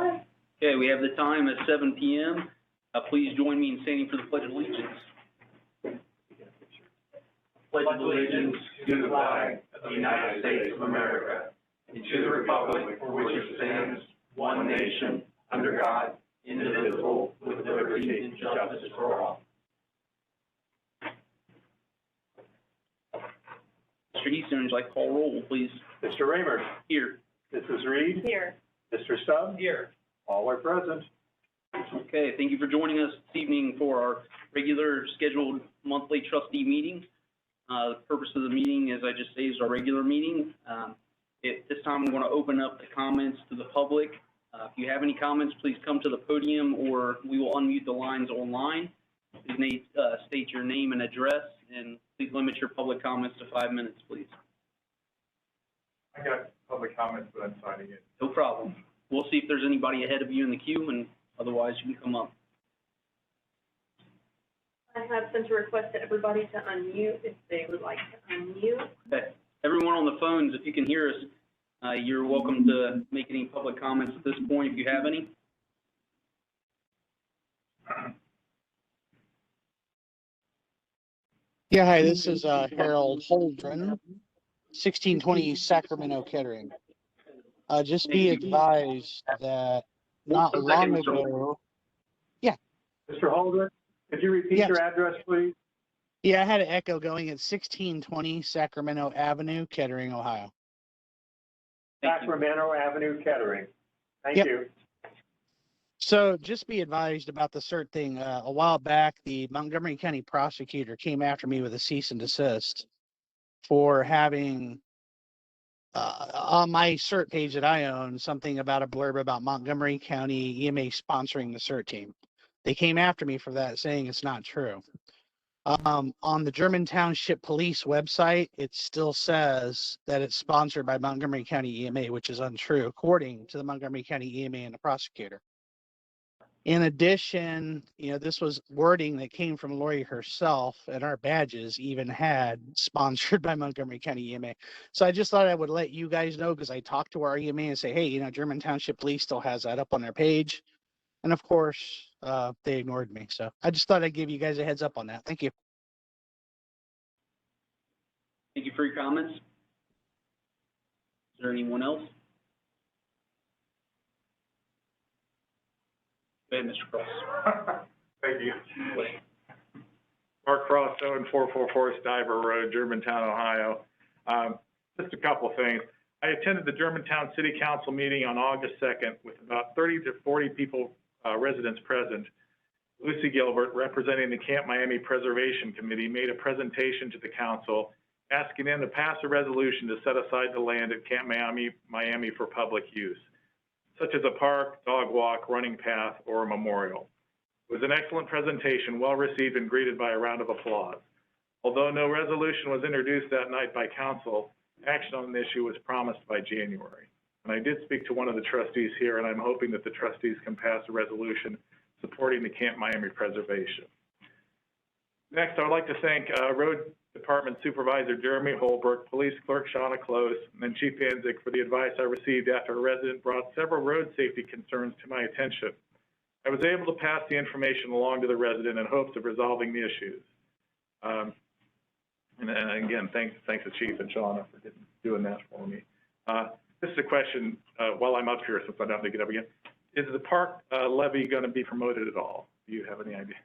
Okay, we have the time at 7 p.m. Please join me in standing for the Pledge of Allegiance. Pledge allegiance to the flag of the United States of America and to the republic for which it stands, one nation, under God, indivisible, with liberty and justice for all. Mr. Easton, would you like to call roll, please? Mr. Raymer. Here. Mrs. Reed. Here. Mr. Stubbs. Here. All are present. Okay, thank you for joining us this evening for our regular scheduled monthly trustee meeting. The purpose of the meeting, as I just say, is our regular meeting. At this time, I'm going to open up the comments to the public. If you have any comments, please come to the podium or we will unmute the lines online. Please state your name and address, and please limit your public comments to 5 minutes, please. I got public comments, but I'm signing it. No problem. We'll see if there's anybody ahead of you in the queue, and otherwise you can come up. I have sent a request to everybody to unmute if they would like to unmute. Okay. Everyone on the phones, if you can hear us, you're welcome to make any public comments at this point if you have any. Yeah, hi, this is Harold Holdren, 1620 Sacramento, Kettering. Just be advised that not long ago. Yeah. Mr. Holdren, could you repeat your address, please? Yeah, I had an echo going at 1620 Sacramento Avenue, Kettering, Ohio. Sacramento Avenue, Kettering. Thank you. So just be advised about the cert thing. A while back, the Montgomery County prosecutor came after me with a cease and desist for having on my cert page that I own something about a blurb about Montgomery County EMA sponsoring the cert team. They came after me for that, saying it's not true. On the German Township Police website, it still says that it's sponsored by Montgomery County EMA, which is untrue, according to the Montgomery County EMA and the prosecutor. In addition, this was wording that came from Lori herself, and our badges even had sponsored by Montgomery County EMA. So I just thought I would let you guys know, because I talked to our EMA and say, hey, German Township Police still has that up on their page. And of course, they ignored me. So I just thought I'd give you guys a heads up on that. Thank you. Thank you for your comments. Is there anyone else? Go ahead, Mr. Cross. Thank you. Mark Cross, 7444 Stiver Road, Germantown, Ohio. Just a couple of things. I attended the Germantown City Council meeting on August 2nd with about 30 to 40 people, residents present. Lucy Gilbert, representing the Camp Miami Preservation Committee, made a presentation to the council asking them to pass a resolution to set aside the land at Camp Miami for public use, such as a park, dog walk, running path, or a memorial. It was an excellent presentation, well received and greeted by a round of applause. Although no resolution was introduced that night by council, action on the issue was promised by January. And I did speak to one of the trustees here, and I'm hoping that the trustees can pass a resolution supporting the Camp Miami preservation. Next, I would like to thank Road Department Supervisor Jeremy Holbrook, Police Clerk Shauna Close, and Chief Anzik for the advice I received after a resident brought several road safety concerns to my attention. I was able to pass the information along to the resident in hopes of resolving the issues. And again, thanks to Chief and Shauna for doing that for me. This is a question while I'm up here, since I don't have to get up again. Is the park levy going to be promoted at all? Do you have any idea?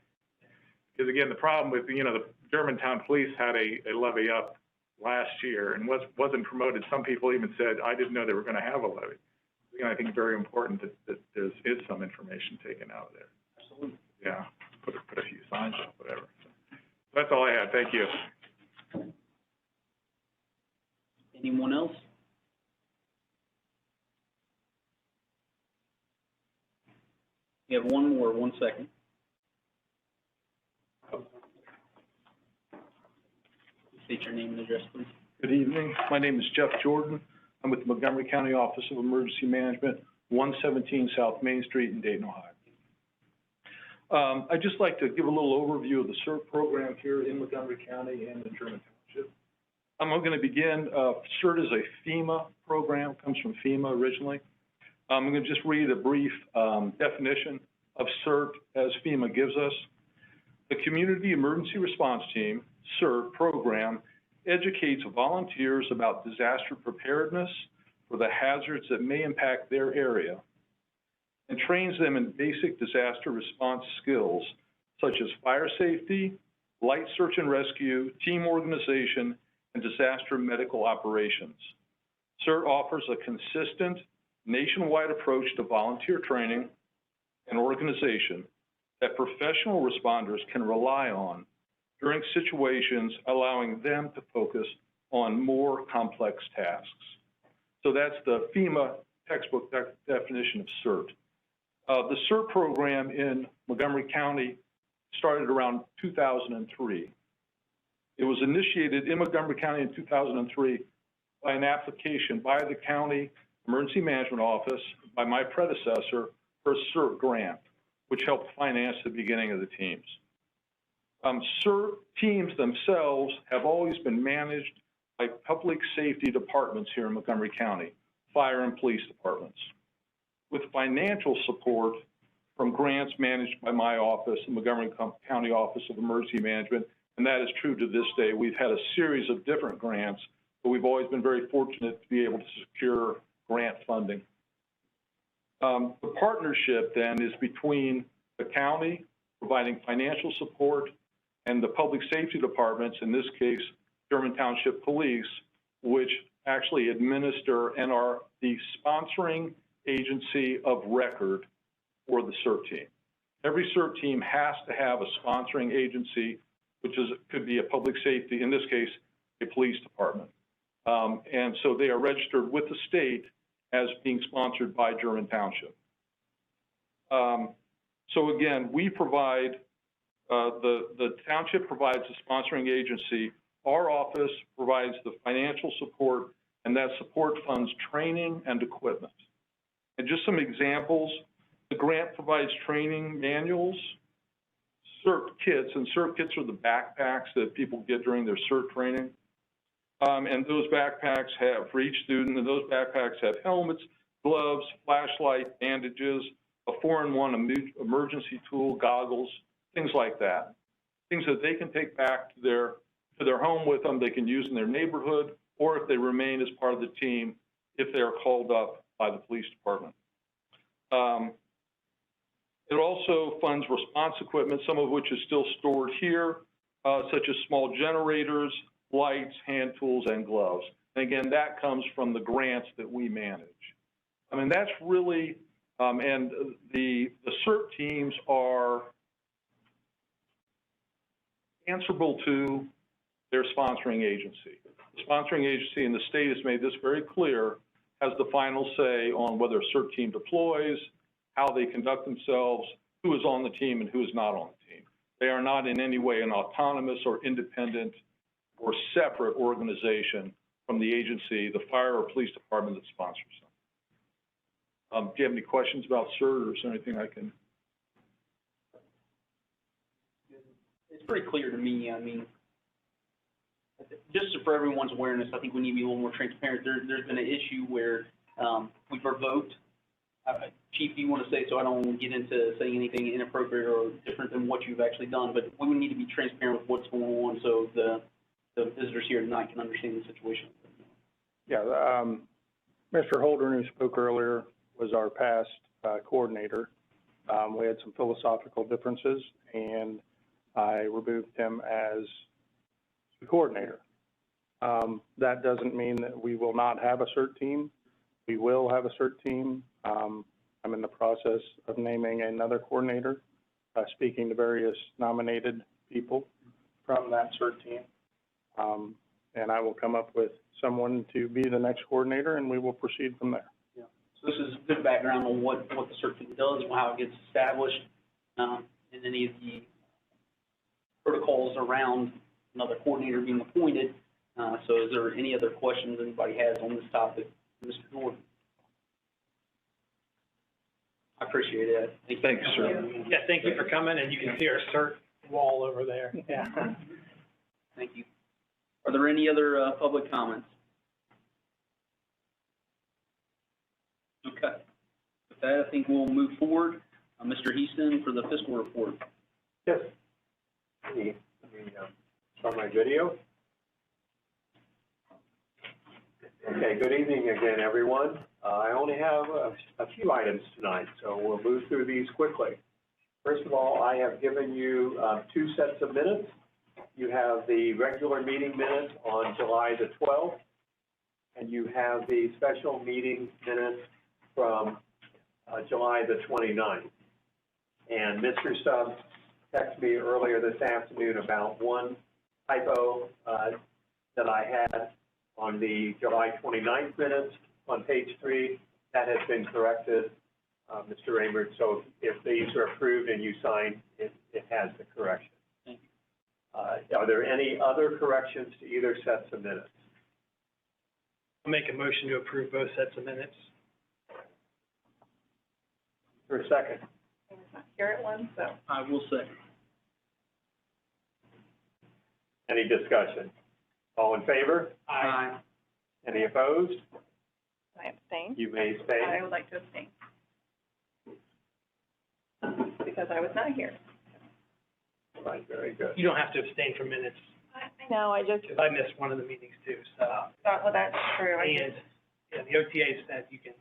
Because again, the problem with, the Germantown Police had a levy up last year and wasn't promoted. Some people even said, I didn't know they were going to have a levy. Again, I think it's very important that there is some information taken out of there. Absolutely. Yeah, put a few signs up, whatever. So that's all I had. Thank you. Anyone else? You have one more, 1 second. State your name and address, please. Good evening. My name is Jeff Jordan. I'm with the Montgomery County Office of Emergency Management, 117 South Main Street in Dayton, Ohio. I'd just like to give a little overview of the CERT program here in Montgomery County and in German Township. I'm going to begin. CERT is a FEMA program, comes from FEMA originally. I'm going to just read a brief definition of CERT as FEMA gives us. The Community Emergency Response Team, CERT program, educates volunteers about disaster preparedness for the hazards that may impact their area and trains them in basic disaster response skills such as fire safety, light search and rescue, team organization, and disaster medical operations. CERT offers a consistent nationwide approach to volunteer training and organization that professional responders can rely on during situations, allowing them to focus on more complex tasks. So that's the FEMA textbook definition of CERT. The CERT program in Montgomery County started around 2003. It was initiated in Montgomery County in 2003 by an application by the County Emergency Management Office, by my predecessor, for a CERT grant, which helped finance the beginning of the teams. CERT teams themselves have always been managed by public safety departments here in Montgomery County, fire and police departments, with financial support from grants managed by my office, the Montgomery County Office of Emergency Management, and that is true to this day. We've had a series of different grants, but we've always been very fortunate to be able to secure grant funding. The partnership then is between the county providing financial support and the public safety departments, in this case, German Township Police, which actually administer and are the sponsoring agency of record for the CERT team. Every CERT team has to have a sponsoring agency, which could be a public safety, in this case, a police department. And so they are registered with the state as being sponsored by German Township. So again, we provide, the township provides the sponsoring agency. Our office provides the financial support, and that support funds training and equipment. And just some examples, the grant provides training manuals, CERT kits, and CERT kits are the backpacks that people get during their CERT training. And those backpacks have, for each student, and those backpacks have helmets, gloves, flashlight, bandages, a 4-in-1 emergency tool, goggles, things like that. Things that they can take back to their home with them, they can use in their neighborhood, or if they remain as part of the team, if they are called up by the police department. It also funds response equipment, some of which is still stored here, such as small generators, lights, hand tools, and gloves. And again, that comes from the grants that we manage. I mean, that's really, and the CERT teams are answerable to their sponsoring agency. The sponsoring agency in the state has made this very clear, has the final say on whether a CERT team deploys, how they conduct themselves, who is on the team and who is not on the team. They are not in any way an autonomous or independent or separate organization from the agency, the fire or police department that sponsors them. Do you have any questions about CERT, or is there anything I can? It's pretty clear to me. I mean, just for everyone's awareness, I think we need to be a little more transparent. There's been an issue where we've revoked. Chief, do you want to say, so I don't get into saying anything inappropriate or different than what you've actually done, but we would need to be transparent with what's going on so the visitors here tonight can understand the situation. Yeah, Mr. Holden, who spoke earlier, was our past coordinator. We had some philosophical differences, and I removed him as the coordinator. That doesn't mean that we will not have a CERT team. We will have a CERT team. I'm in the process of naming another coordinator, speaking to various nominated people from that CERT team. And I will come up with someone to be the next coordinator, and we will proceed from there. Yeah. So this is good background on what the CERT team does, how it gets established, and any of the protocols around another coordinator being appointed. So is there any other questions anybody has on this topic, Mr. Jordan? I appreciate it. Thank you, sir. Yeah, thank you for coming, and you can see our CERT wall over there. Yeah. Thank you. Are there any other public comments? Okay. With that, I think we'll move forward. Mr. Heaston for the fiscal report. Yes. Let me start my video. Okay, good evening again, everyone. I only have a few items tonight, so we'll move through these quickly. First of all, I have given you 2 sets of minutes. You have the regular meeting minutes on July the 12th, and you have the special meeting minutes from July the 29th. And Mr. Stubbs texted me earlier this afternoon about one typo that I had on the July 29th minutes on page 3. That has been corrected, Mr. Raymond. So if these are approved and you sign, it has the correction. Thank you. Are there any other corrections to either sets of minutes? I'll make a motion to approve both sets of minutes. For a second. Here at one, so. I will say. Any discussion? All in favor? Aye. Any opposed? I abstain. You may I abstain. would like to abstain. Because I was not here. Right, very good. You don't have to abstain from minutes, I know, I just, because I missed one of the meetings too, so. thought, well, that's true. And, yeah, the OTA said you can,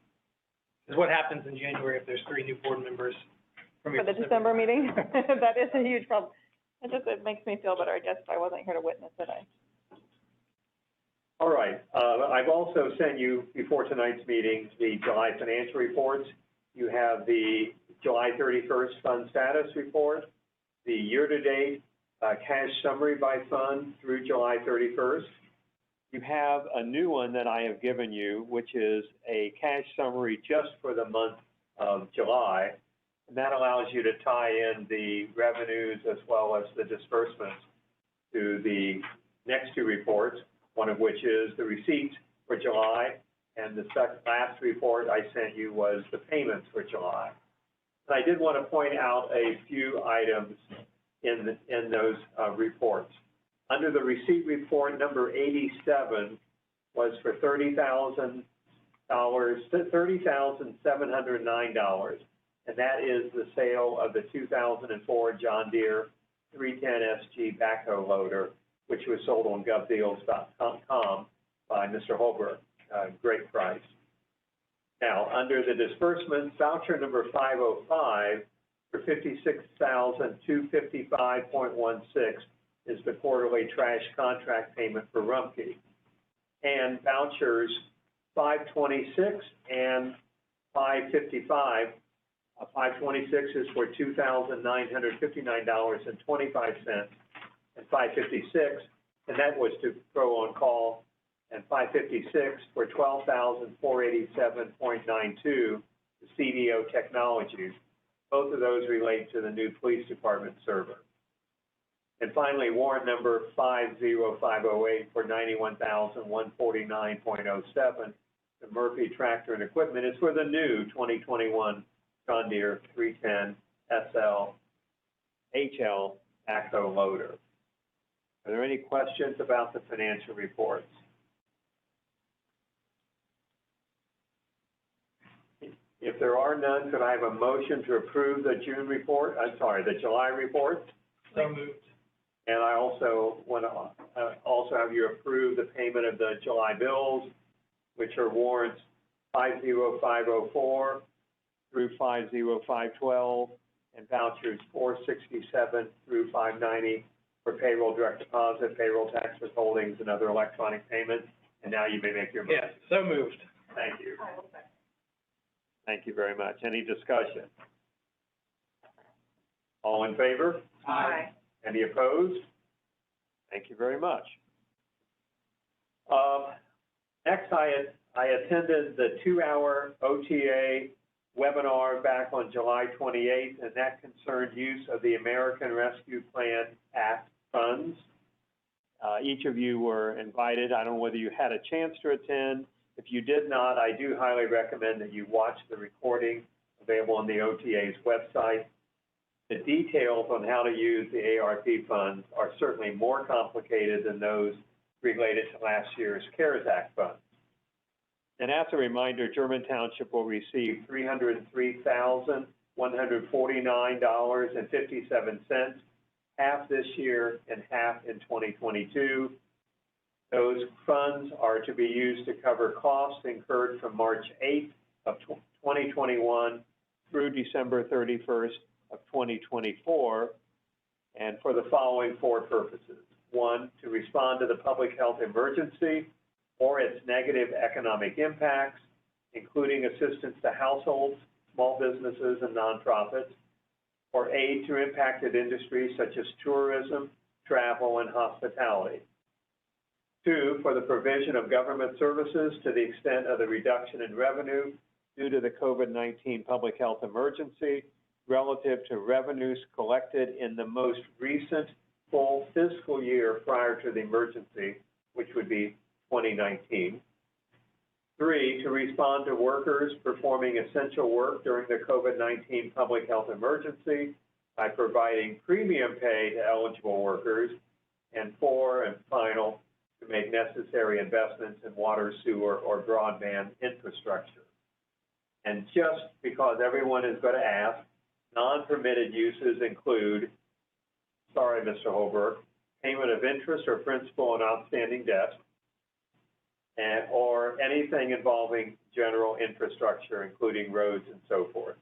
because what happens in January if there's 3 new board members from your For the December meeting? That is a huge problem. It makes me feel better, I guess, if I wasn't here to witness it. All right, I've also sent you, before tonight's meeting, the July financial reports. You have the July 31st fund status report, the year-to-date cash summary by fund through July 31st. You have a new one that I have given you, which is a cash summary just for the month of July. And that allows you to tie in the revenues as well as the disbursements to the next 2 reports, one of which is the receipts for July, and the last report I sent you was the payments for July. And I did want to point out a few items in those reports. Under the receipt report, number 87 was for $30,709, and that is the sale of the 2004 John Deere 310 SG backhoe loader, which was sold on govdeals.com by Mr. Holbrook. Great price. Now, under the disbursements, voucher number 505 for $56,255.16 is the quarterly trash contract payment for Rumpke. And vouchers 526 and 555. 526 is for $2,959.25, and 556, and that was to Pro On Call, and 556 for $12,487.92 to CDO Technologies. Both of those relate to the new police department server. And finally, warrant number 50508 for $91,149.07. The Murphy Tractor and Equipment is for the new 2021 John Deere 310 SL HL backhoe loader. Are there any questions about the financial reports? If there are none, could I have a motion to approve the the July report? So moved. And I also want to also have you approve the payment of the July bills, which are warrants 50504 through 50512, and vouchers 467 through 590 for payroll direct deposit, payroll tax withholdings, and other electronic payments. And now you may make your motion. Yes, so moved. Thank you. Thank you very much. Any discussion? All in favor? Aye. Any opposed? Thank you very much. Next, I attended the 2-hour OTA webinar back on July 28th, and that concerned use of the American Rescue Plan Act funds. Each of you were invited. I don't know whether you had a chance to attend. If you did not, I do highly recommend that you watch the recording available on the OTA's website. The details on how to use the ARP funds are certainly more complicated than those related to last year's CARES Act funds. And as a reminder, German Township will receive $303,149.57, half this year and half in 2022. Those funds are to be used to cover costs incurred from March 8th of 2021 through December 31st of 2024, and for the following four purposes. One, to respond to the public health emergency or its negative economic impacts, including assistance to households, small businesses, and nonprofits, or aid to impacted industries such as tourism, travel, and hospitality. Two, for the provision of government services to the extent of the reduction in revenue due to the COVID-19 public health emergency relative to revenues collected in the most recent full fiscal year prior to the emergency, which would be 2019. Three, to respond to workers performing essential work during the COVID-19 public health emergency by providing premium pay to eligible workers. And four, and final, to make necessary investments in water, sewer, or broadband infrastructure. And just because everyone is going to ask, non-permitted uses include, sorry, Mr. Holbrook, payment of interest or principal on outstanding debt, or anything involving general infrastructure, including roads and so forth.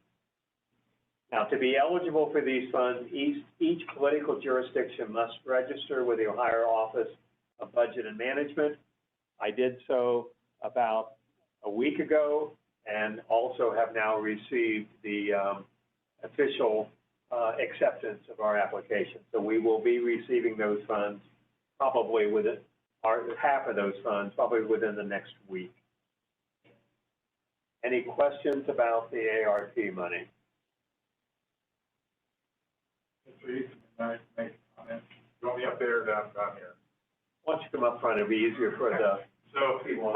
Now, to be eligible for these funds, each political jurisdiction must register with the Ohio Office of Budget and Management. I did so about a week ago, and also have now received the official acceptance of our application. So we will be receiving those funds probably within, or half of those funds probably within the next week. Any questions about the ARP money? Please, make a comment. You want me up there or down here? Why don't you come up front? It'll be easier for the So people.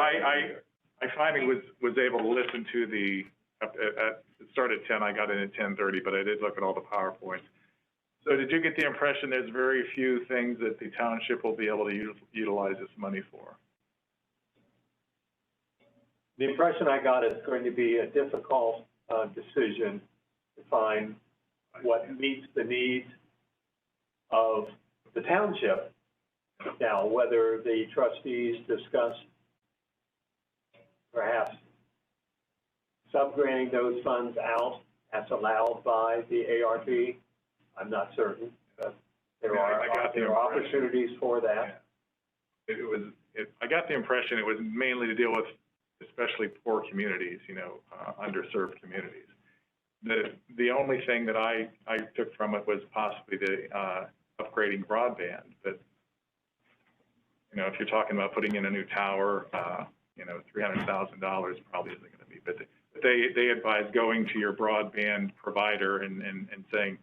I finally was able to listen to the, it started at 10, I got in at 10:30, but I did look at all the PowerPoints. So did you get the impression there's very few things that the township will be able to utilize this money for? The impression I got is going to be a difficult decision to find what meets the needs of the township. Now, whether the trustees discuss perhaps subgranting those funds out as allowed by the ARP, I'm not certain, but there are opportunities for that. Yeah. I got the impression it was mainly to deal with especially poor communities, underserved communities. The only thing that I took from it was possibly the upgrading broadband, but if you're talking about putting in a new tower, $300,000 probably isn't going to be, but they advise going to your broadband provider and saying,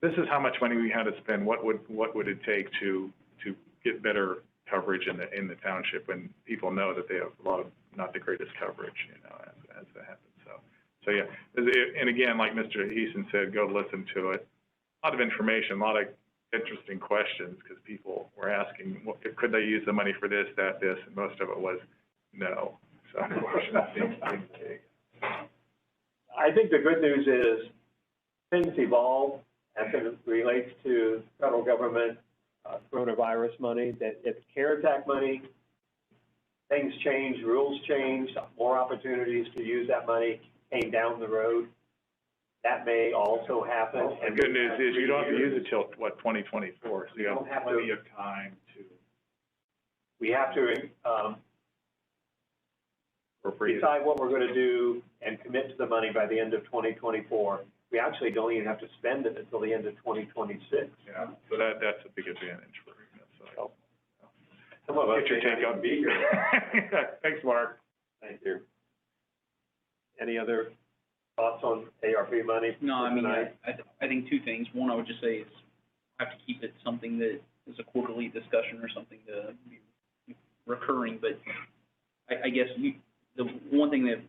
this is how much money we had to spend. What would it take to get better coverage in the township when people know that they have a lot of not the greatest coverage, as that happens. So yeah, and again, like Mr. Heason said, go listen to it. A lot of information, a lot of interesting questions, because people were asking, could they use the money for this, that, this, and most of it was no. So I think the good news is things evolve as it relates to federal government coronavirus money, that it's CARES Act money. Things change, rules change, more opportunities to use that money came down the road. That may also happen. The good news is you don't have to use it till, 2024, so you have plenty of time to. We have to decide what we're going to do and commit to the money by the end of 2024. We actually don't even have to spend it until the end of 2026. Yeah, so that's a big advantage for you. So. Some of us get your take on be here. Thanks, Mark. Thank you. Any other thoughts on ARP money? No, I mean, I think two things. One, I would just say is I have to keep it something that is a quarterly discussion or something to be recurring. But I guess the one thing that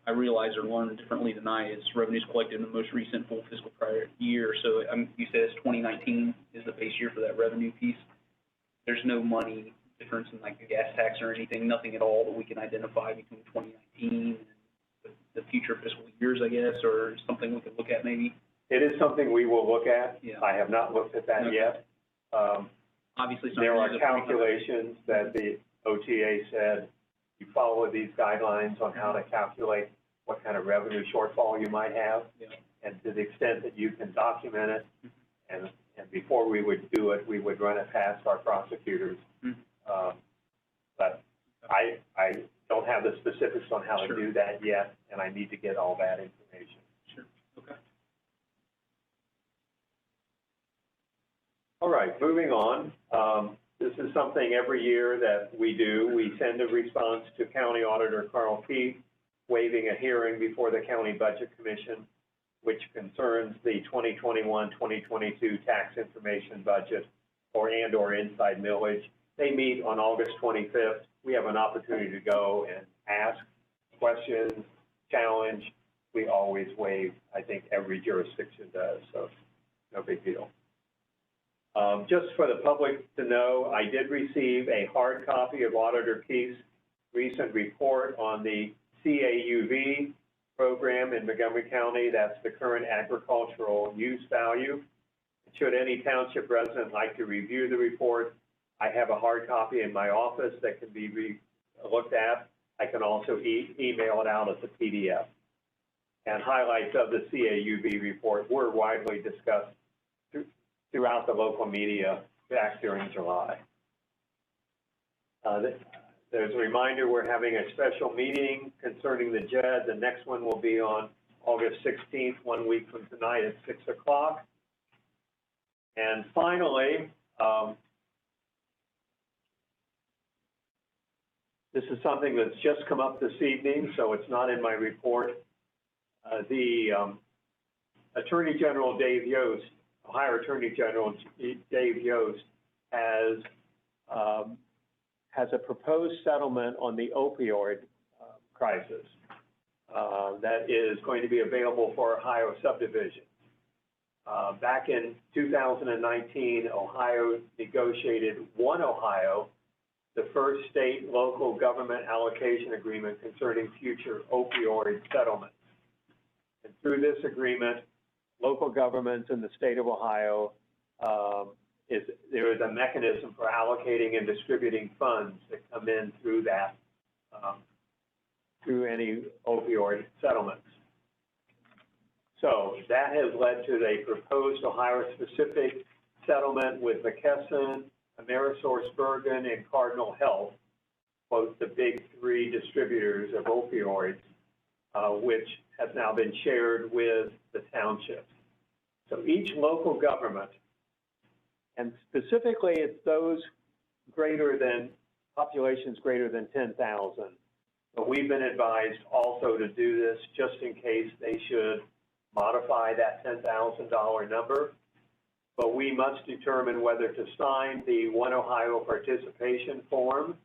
I realized or learned differently tonight is revenues collected in the most recent full fiscal prior year. So you said it's 2019 is the base year for that revenue piece. There's no money difference in like the gas tax or anything, nothing at all that we can identify between 2019 and the future fiscal years, I guess, or something we could look at maybe? It is something we will look at. Yeah. I have not looked at that Okay. yet. Obviously, There are something to- calculations that the OTA said, you follow these guidelines on how to calculate what kind of revenue shortfall you might have. Yeah. And to the extent that you can document it, and before we would do it, we would run it past our prosecutors. But I don't have the specifics on how to Sure. do that yet, and I need to get all that information. Sure, okay. All right, moving on. This is something every year that we do. We send a response to County Auditor Carl Peet, waiving a hearing before the County Budget Commission, which concerns the 2021-2022 tax information budget or inside millage. They meet on August 25th. We have an opportunity to go and ask questions, challenge. We always waive. I think every jurisdiction does, so no big deal. Just for the public to know, I did receive a hard copy of Auditor Peet's recent report on the CAUV program in Montgomery County. That's the current agricultural use value. Should any township resident like to review the report, I have a hard copy in my office that can be looked at. I can also email it out as a PDF. And highlights of the CAUV report were widely discussed throughout the local media back during July. There's a reminder, we're having a special meeting concerning the JED. The next one will be on August 16th, 1 week from tonight at 6 o'clock. And finally, this is something that's just come up this evening, so it's not in my report. The Attorney General Dave Yost, Ohio Attorney General Dave Yost, has a proposed settlement on the opioid crisis that is going to be available for Ohio subdivisions. Back in 2019, Ohio negotiated One Ohio, the first state local government allocation agreement concerning future opioid settlements. And through this agreement, local governments in the state of Ohio, there is a mechanism for allocating and distributing funds that come in through that, through any opioid settlements. So that has led to a proposed Ohio-specific settlement with McKesson, AmerisourceBergen, and Cardinal Health, both the big three distributors of opioids, which has now been shared with the townships. So each local government, and specifically it's those populations greater than 10,000, but we've been advised also to do this just in case they should modify that $10,000 number. But we must determine whether to sign the One Ohio participation form,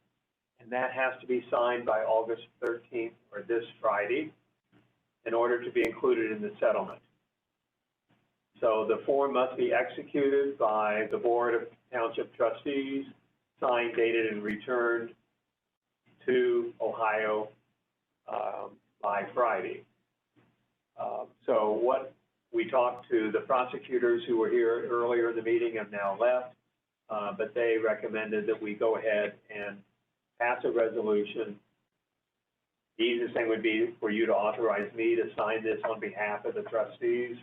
and that has to be signed by August 13th or this Friday in order to be included in the settlement. So the form must be executed by the Board of Township Trustees, signed, dated, and returned to Ohio by Friday. So what we talked to the prosecutors who were here earlier in the meeting have now left, but they recommended that we go ahead and pass a resolution. The easiest thing would be for you to authorize me to sign this on behalf of the trustees.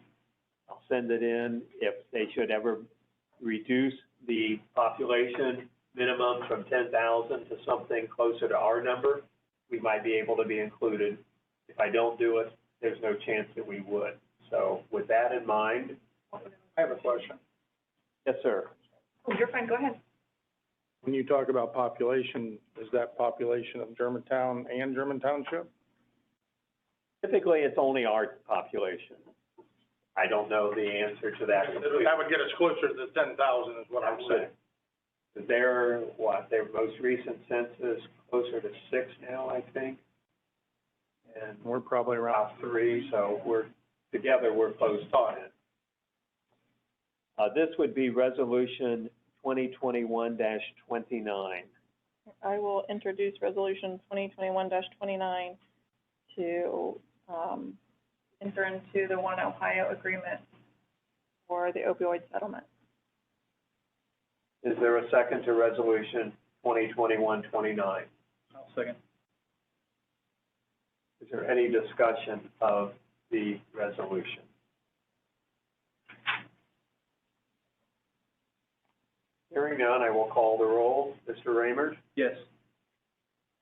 I'll send it in. If they should ever reduce the population minimum from 10,000 to something closer to our number, we might be able to be included. If I don't do it, there's no chance that we would. So with that in mind, I have a question. yes, sir. Oh, you're fine, go ahead. When you talk about population, is that population of Germantown and German Township? Typically, it's only our population. I don't know the answer to that. That would get us closer to the 10,000 is what I'm saying. Their most recent census, closer to 6 now, I think. And We're probably around about 3, so we're close to it. This would be resolution 2021-29. I will introduce resolution 2021-29 to, enter into the One Ohio agreement for the opioid settlement. Is there a second to resolution 2021-29? I'll second. Is there any discussion of the resolution? Hearing none, I will call the roll. Mr. Raymond, Yes.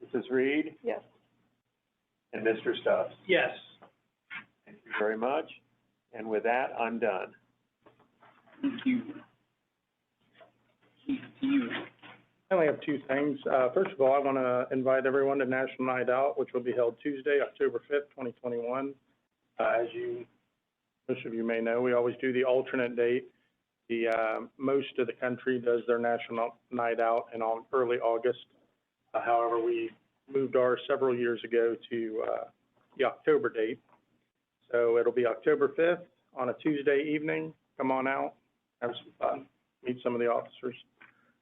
Mrs. Reed, Yes. and Mr. Stubbs. Yes. Thank you very much. And with that, I'm done. Thank you. Keith, to you. I only have two things. First of all, I want to invite everyone to National Night Out, which will be held Tuesday, October 5th, 2021. Most of you may know, we always do the alternate date. Most of the country does their National Night Out in early August. However, we moved ours several years ago to the October date. So it'll be October 5th on a Tuesday evening. Come on out, have some fun, meet some of the officers.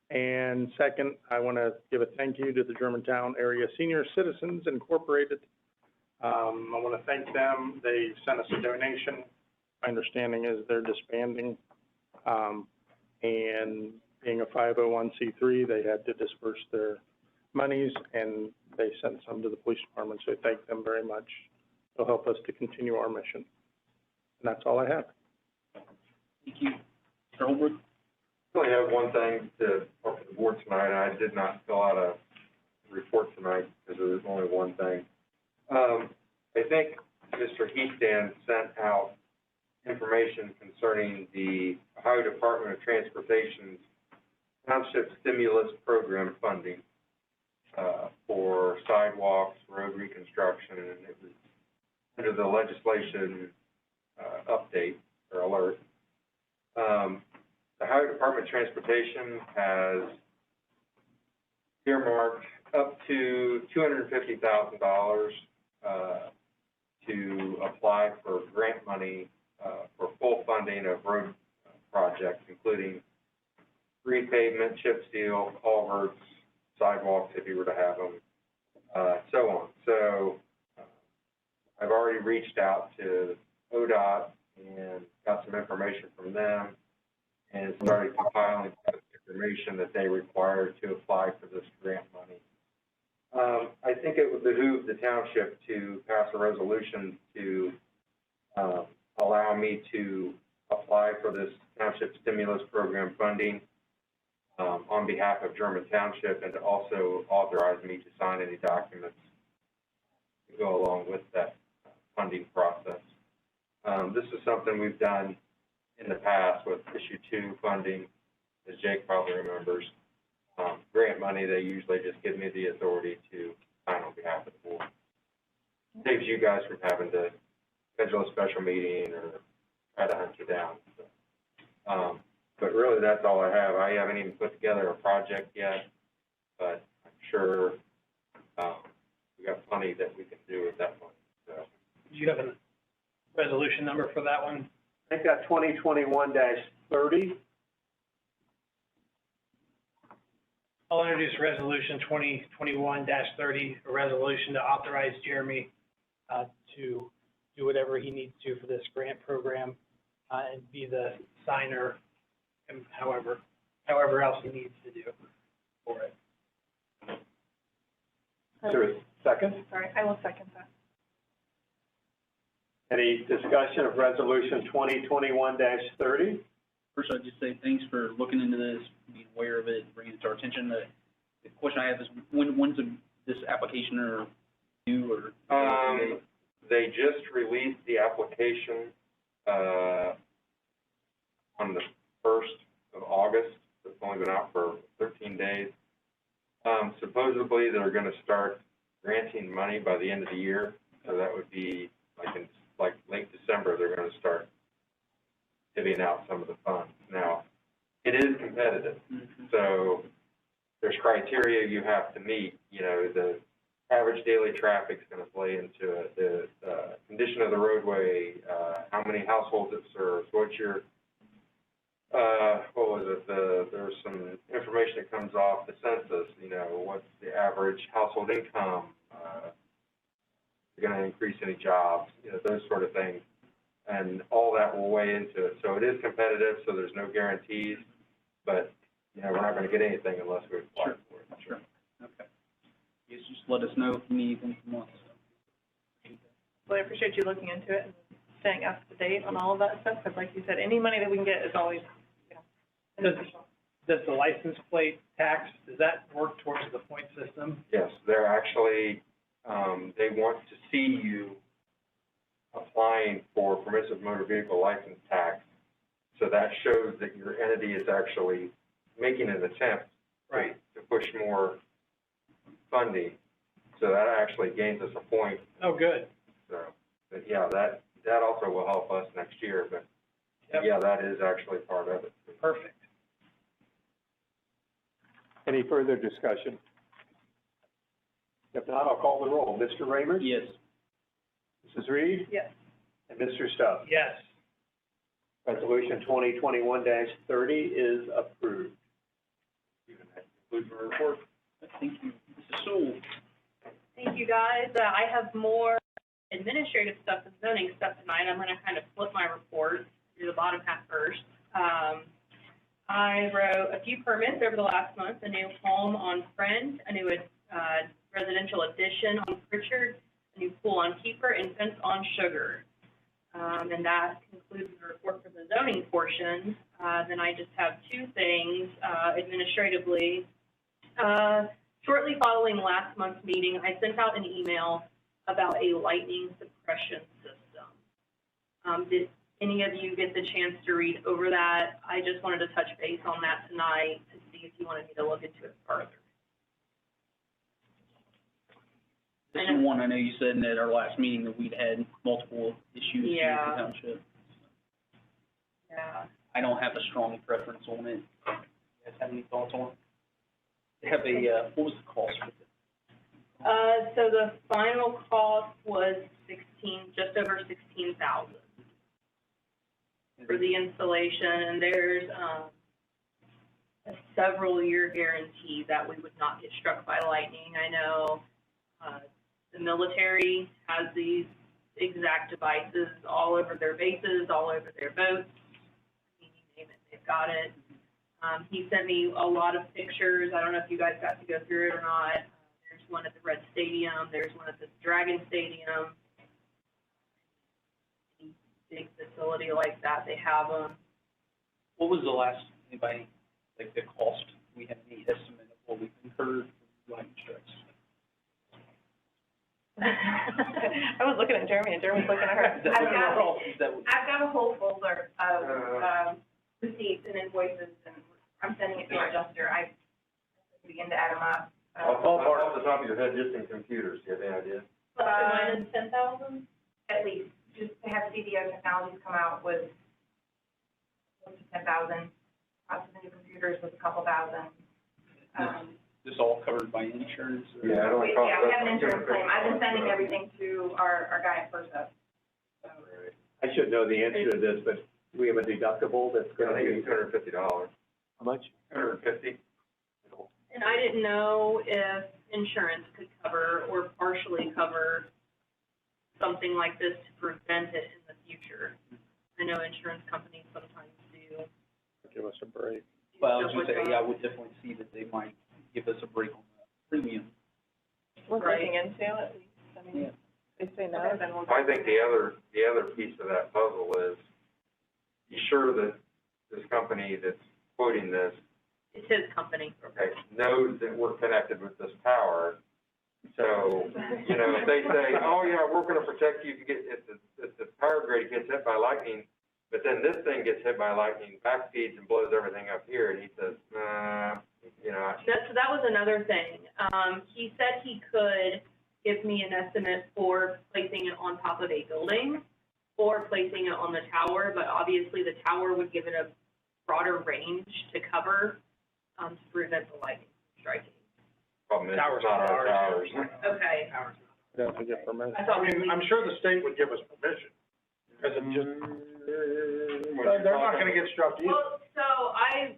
And second, I want to give a thank you to the Germantown Area Senior Citizens Incorporated. I want to thank them. They sent us a donation. My understanding is they're disbanding. And being a 501c3, they had to disperse their monies, and they sent some to the police department. So thank them very much. They'll help us to continue our mission. And that's all I have. Thank you. Mr. Holbrook? I only have one thing to offer the board tonight. I did not fill out a report tonight because there was only one thing. I think Mr. Heathdan sent out information concerning the Ohio Department of Transportation's Township Stimulus Program funding for sidewalks, road reconstruction, and it was under the legislation update or alert. The Ohio Department of Transportation has earmarked up to $250,000 to apply for grant money for full funding of road projects, including repavement, chip seal, culverts, sidewalks, if you were to have them, so on. So I've already reached out to ODOT and got some information from them and started compiling the information that they require to apply for this grant money. I think it would behoove the township to pass a resolution to allow me to apply for this township stimulus program funding on behalf of German Township, and to also authorize me to sign any documents to go along with that funding process. This is something we've done in the past with issue 2 funding, as Jake probably remembers. Grant money, they usually just give me the authority to sign on behalf of the board. Saves you guys from having to schedule a special meeting or try to hunt you down. So, but really, that's all I have. I haven't even put together a project yet, but I'm sure we got plenty that we can do at that point. So. Do you have a resolution number for that one? I think that 2021-30. I'll introduce resolution 2021-30, a resolution to authorize Jeremy to do whatever he needs to for this grant program and be the signer, and however else he needs to do for it. Is there a second? Sorry, I will second that. Any discussion of resolution 2021-30? First, I'd just say thanks for looking into this, being aware of it, bringing it to our attention. The question I have is, when's this application or due, or? They just released the application on the 1st of August. It's only been out for 13 days. Supposedly, they're going to start granting money by the end of the year. So that would be like late December, they're going to start giving out some of the funds. Now, it is competitive. Mm-hmm. So there's criteria you have to meet. You know, the average daily traffic is going to play into it, the condition of the roadway, how many households it serves, what's your, what was it, there's some information that comes off the census, you know, what's the average household income, going to increase any jobs, you know, those sort of things. And all that will weigh into it. So it is competitive, so there's no guarantees, but, you know, we're not going to get anything unless we apply for it. Sure. Okay. You just let us know if you need anything from us. Well, I appreciate you looking into it and staying up to date on all of that stuff, because like you said, any money that we can get is always, you know, beneficial. Does the license plate tax, does that work towards the point system? Yes, they're actually, they want to see you applying for permissive motor vehicle license tax. So that shows that your entity is actually making an attempt Right. to push more funding. So that actually gains us a point. Oh, good. So, but yeah, that also will help us next year, but Yep. yeah, that is actually part of it. Perfect. Any further discussion? If not, I'll call the roll. Mr. Raymer? Yes. Mrs. Reed? Yes. And Mr. Stubbs? Yes. Resolution 2021-30 is approved. That concludes my report. Thank you. Mrs. Sewell. Thank you, guys. I have more administrative stuff and zoning stuff tonight. I'm gonna kind of flip my report, do the bottom half first. I wrote a few permits over the last month, a new home on Friend, a new, residential addition on Pritchard, a new pool on Keeper, and fence on Sugar. And that concludes the report for the zoning portion. Then I just have two things, administratively. Shortly following last month's meeting, I sent out an email about a lightning suppression system. Did any of you get the chance to read over that? I just wanted to touch base on that tonight to see if you wanted me to look into it further. This is one I know you said at our last meeting that we'd had multiple issues with Yeah. the township. Yeah. I don't have a strong preference on it. You guys have any thoughts on it? They have a, what was the cost for it? So the final cost was just over 16,000 for the installation, and there's, a several-year guarantee that we would not get struck by lightning. I know, the military has these exact devices all over their bases, all over their boats. You name it, they've got it. He sent me a lot of pictures. I don't know if you guys got to go through it or not. There's one at the Red Stadium. There's one at the Dragon Stadium. Any big facility like that, they have them. What was the last, anybody, like the cost? We have any estimate of what we've incurred for lightning strikes? I was looking at Jeremy, and Jeremy's looking at her. Is that what- I've got a whole folder of receipts and invoices, and I'm sending it to our adjuster. I begin to add them up. Off the top of your head, just in computers, do you have any idea? Plus or minus 10,000? At least, just to have CDO Technologies come out was close to 10,000. Cost of the new computers was a couple thousand. This all covered by insurance? Or? Yeah, it only costs. Yeah, we have an insurance claim. I've been sending everything to our guy at First Up. I should know the answer to this, but do we have a deductible that's I going think to it's be? $250. How much? $150. And I didn't know if insurance could cover or partially cover something like this to prevent it in the future. I know insurance companies sometimes do. Give us a break. Well, I was stuff gonna like say, that. yeah, I would definitely see that they might give us a break on the premium. Worth Right. looking into at least. I mean, Yeah. they say no, Okay, then we'll. I think the other piece of that puzzle is, be sure that this company that's quoting this, It's his company. okay, knows that we're connected with this tower. So, you know, if they say, oh yeah, we're gonna protect you if the power grid gets hit by lightning, but then this thing gets hit by lightning, backfeeds and blows everything up here, and he says, nah, you know. That was another thing. He said he could give me an estimate for placing it on top of a building or placing it on the tower, but obviously the tower would give it a broader range to cover, to prevent the lightning from striking. Problem is, Towers it's not our are ours. towers. Okay. Hours. We'd have to get permission. I I thought mean, I'm sure the state would give us permission, because it just, they're not gonna get struck either. Well, so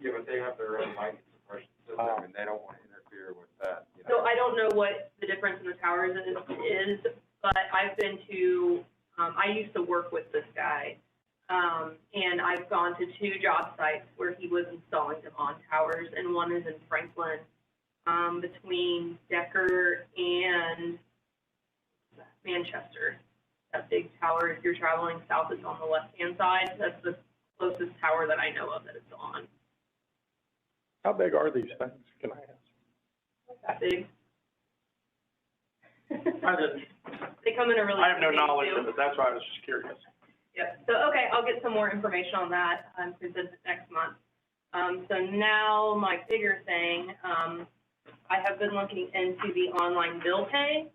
Yeah, but they have their own lightning suppression what the difference in the towers is, but I've been to, I used to work with this guy. And I've gone to 2 job sites where he was installing them on towers, and one is in Franklin, between Decker and Manchester. That big tower, if you're traveling south, it's on the left-hand side. That's the closest tower that I know of that it's on. How big are these things, can I ask? That big. I They come in a really. have no big knowledge too. of it, that's why I was just curious. Yep, so, okay, I'll get some more information on that, present it next month. So now my bigger thing, I have been looking into the online bill pay,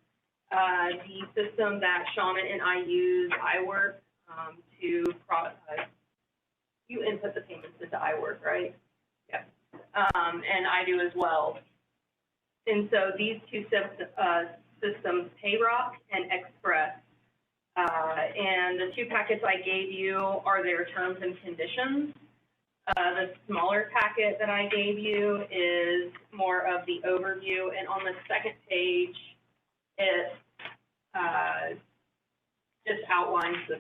the system that Shauna and I use, iWork, you input the payments into iWork, right? Yep, and I do as well. And so these 2 systems, Payrock and Express, and the 2 packets I gave you are their terms and conditions. The smaller packet that I gave you is more of the overview, and on the second page, it just outlines the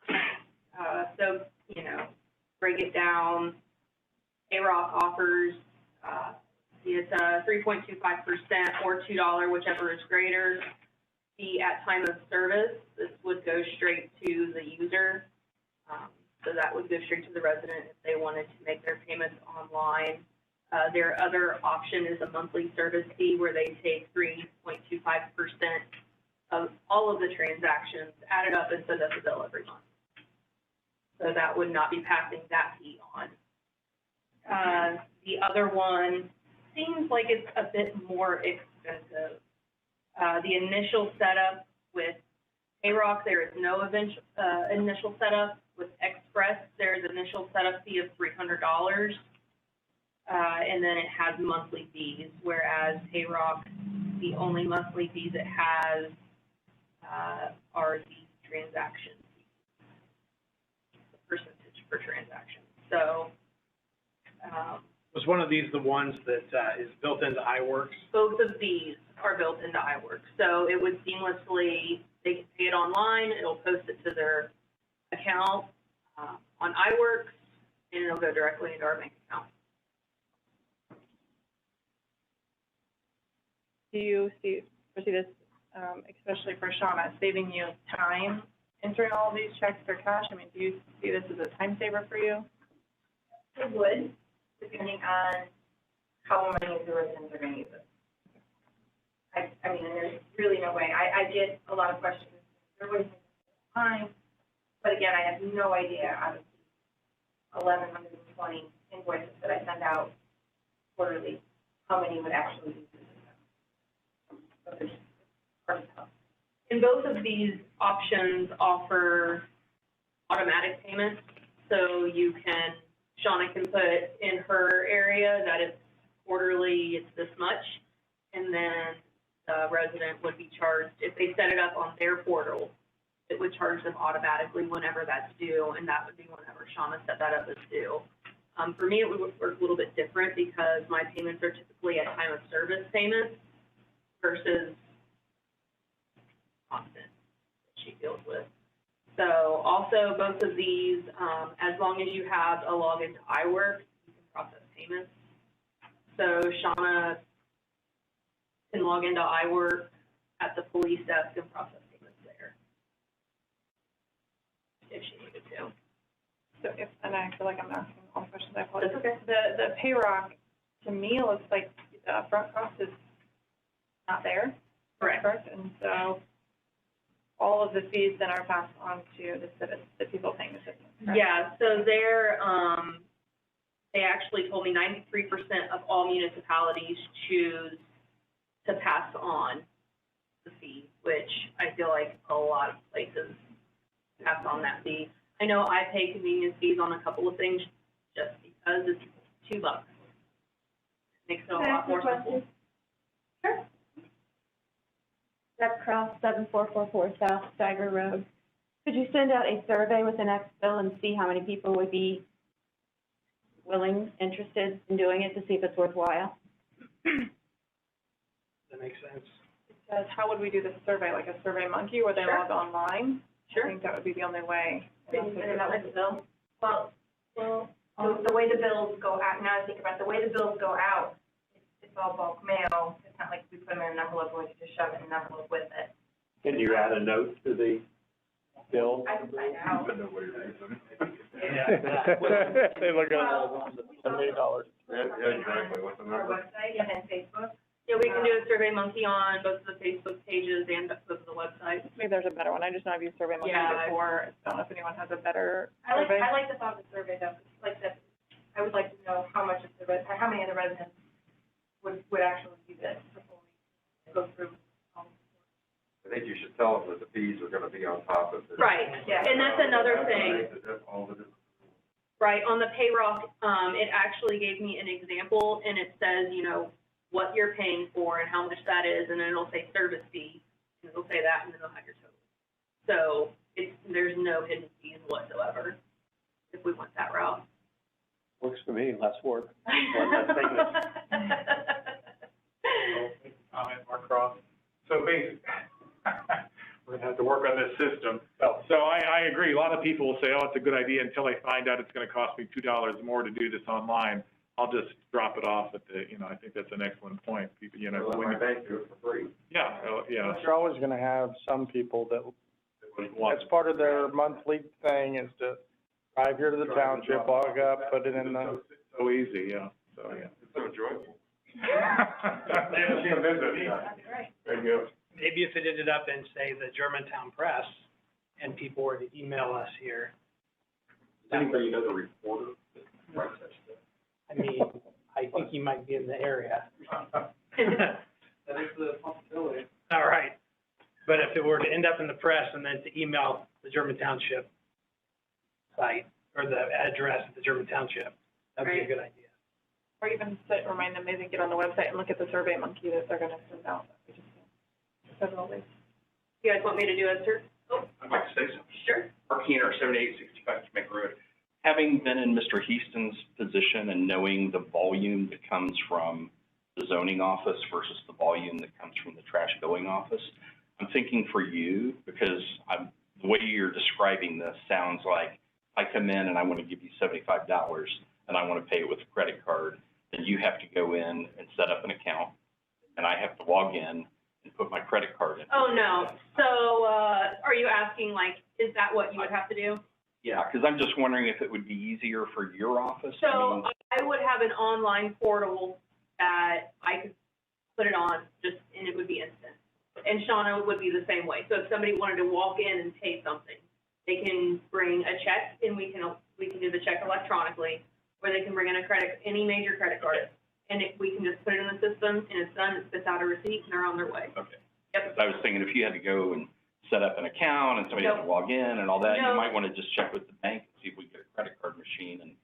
fees. So, break it down. Payrock offers, it's 3.25% or $2, whichever is greater. Fee at time of service, this would go straight to the user. So that would go straight to the resident if they wanted to make their payments online. Their other option is a monthly service fee where they take 3.25% of all of the transactions, add it up, and send us a bill every month. So that would not be passing that fee on. The other one seems like it's a bit more expensive. The initial setup with Payrock, there is no initial setup. With Express, there's initial setup fee of $300, and then it has monthly fees, whereas Payrock, the only monthly fees it has are the transaction fees, the percentage per transaction. So, Was one of these the ones that is built into iWorks? both of these are built into iWork. So it would seamlessly, they can pay it online, it'll post it to their account on iWork, and it'll go directly into our bank account. Do you foresee this, especially for Shauna, saving you time entering all of these checks for cash? I mean, do you see this as a time saver for you? It would, depending on how many of the residents are gonna use it. I mean, there's really no way. I get a lot of questions. They're wasting time, but again, I have no idea out of the 1,120 invoices that I send out quarterly, how many would actually use the system. So it's hard to tell. And both of these options offer automatic payments, so you can, Shauna can put in her area that it's quarterly, it's this much, and then the resident would be charged, if they set it up on their portal, it would charge them automatically whenever that's due, and that would be whenever Shauna set that up as due. For me, it would work a little bit different because my payments are typically at time of service payments versus constant that she deals with. So also both of these, as long as you have a login to iWork, you can process payments. So Shauna can log into iWork at the police desk and process payments there if she needed to. So if, and I feel like I'm asking all the questions, I apologize. That's okay. The Payrock, to me, looks like the upfront cost is not there. Correct. And so all of the fees then are passed on to the citizens, the people paying the citizens. Correct? Yeah, so they actually told me 93% of all municipalities choose to pass on the fee, which I feel like a lot of places pass on that fee. I know I pay convenience fees on a couple of things just because it's $2. Makes it a lot more simple. Sure. Deb Cross, 7444 South Steiger Road. Could you send out a survey with the next bill and see how many people would be willing, interested in doing it to see if it's worthwhile? That makes sense. Because how would we do the survey, like a Survey Monkey where they Sure. log online? Sure. I think that would be the only way. Can you send it out with the bill? Well, the way the bills go out, now I think about it, the way the bills go out, it's all bulk mail. It's not like we put them in an envelope and we can just shove it in an envelope with it. Can you add a note to the bill? I can find out. They look at Well, $78. exactly, what's the Our number? website and then Facebook. Yeah, we can do a Survey Monkey on both of the Facebook pages and both of the websites. Maybe there's a better one. I just know I've used Survey Monkey Yeah. before. I don't know if anyone has a better I survey. like the thought of the survey though, 'cause like that, I would like to know how much of the, how many of the residents would actually do this before we go through. I think you should tell them that the fees are gonna be on top of it. Right, Yeah. and that's another thing. That's all of it. Right, on the payroll, it actually gave me an example, and it says, you know, what you're paying for and how much that is, and then it'll say service fee, and it'll say that, and then it'll have your total. So there's no hidden fees whatsoever, if we went that route. Works for me, less work. Comment, Mark Cross. So basically, we're gonna have to work on this system. So I agree, a lot of people will say, oh, it's a good idea until they find out it's gonna cost me $2 more to do this online. I'll just drop it off at the, you know, I think that's an excellent point. People, you know, Let when my you, bank do it for free. yeah, yeah. But you're always gonna have some people that, that's part of their monthly thing is to drive here to the township, log up, put it in the, So easy, yeah, so, yeah. It's so enjoyable. Never seen a visit. Right. There you go. Maybe if it ended up in, say, the Germantown Press, and people were to email us here, Anybody know the reporter that writes that stuff? I mean, I think he might be in the area. That is the possibility. All right, but if it were to end up in the press and then to email the German Township site, or the address of the German Township, that'd be a good idea. Or even set, remind them maybe get on the website and look at the Survey Monkey that they're gonna send out. We just can't. Several ways. You guys want me to do it, sir? Oh, I'd like to say something. sure. Mark Keener, 7865 Jamaica Road. Having been in Mr. Heaston's position and knowing the volume that comes from the zoning office versus the volume that comes from the trash billing office, I'm thinking for you, because the way you're describing this sounds like I come in and I want to give you $75 and I want to pay it with a credit card, then you have to go in and set up an account, and I have to log in and put my credit card in. Oh, no. So, are you asking, like, is that what you would have to do? Yeah, because I'm just wondering if it would be easier for your office. So I would have an online portal that I could put it on and it would be instant. And Shauna would be the same way. So if somebody wanted to walk in and pay something, they can bring a check and we can do the check electronically, or they can bring in any major credit card. And we can just put it in the system and it's done, it spits out a receipt and they're on their way. Okay. Yep. I was thinking if you had to go and set up an account and somebody had to log in and all that, you No. might want to just check with the bank and see if we get a credit card machine and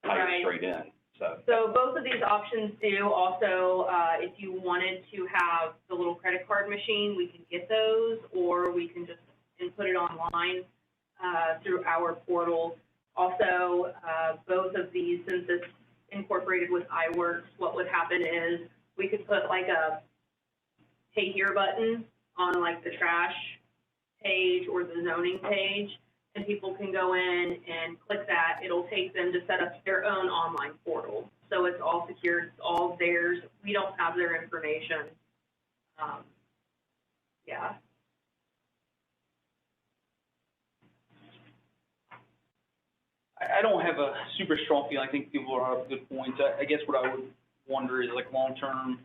tie Right. it straight in, so. So both of these options do. Also, if you wanted to have the little credit card machine, we can get those, or we can just input it online through our portal. Also, both of these, since it's incorporated with iWorks, what would happen is we could put like a pay here button on like the trash page or the zoning page, and people can go in and click that. It'll take them to set up their own online portal. So it's all secured, it's all theirs. We don't have their information. Yeah. I don't have a super strong feeling. I think people are good points. I guess what I would wonder is, like, long-term,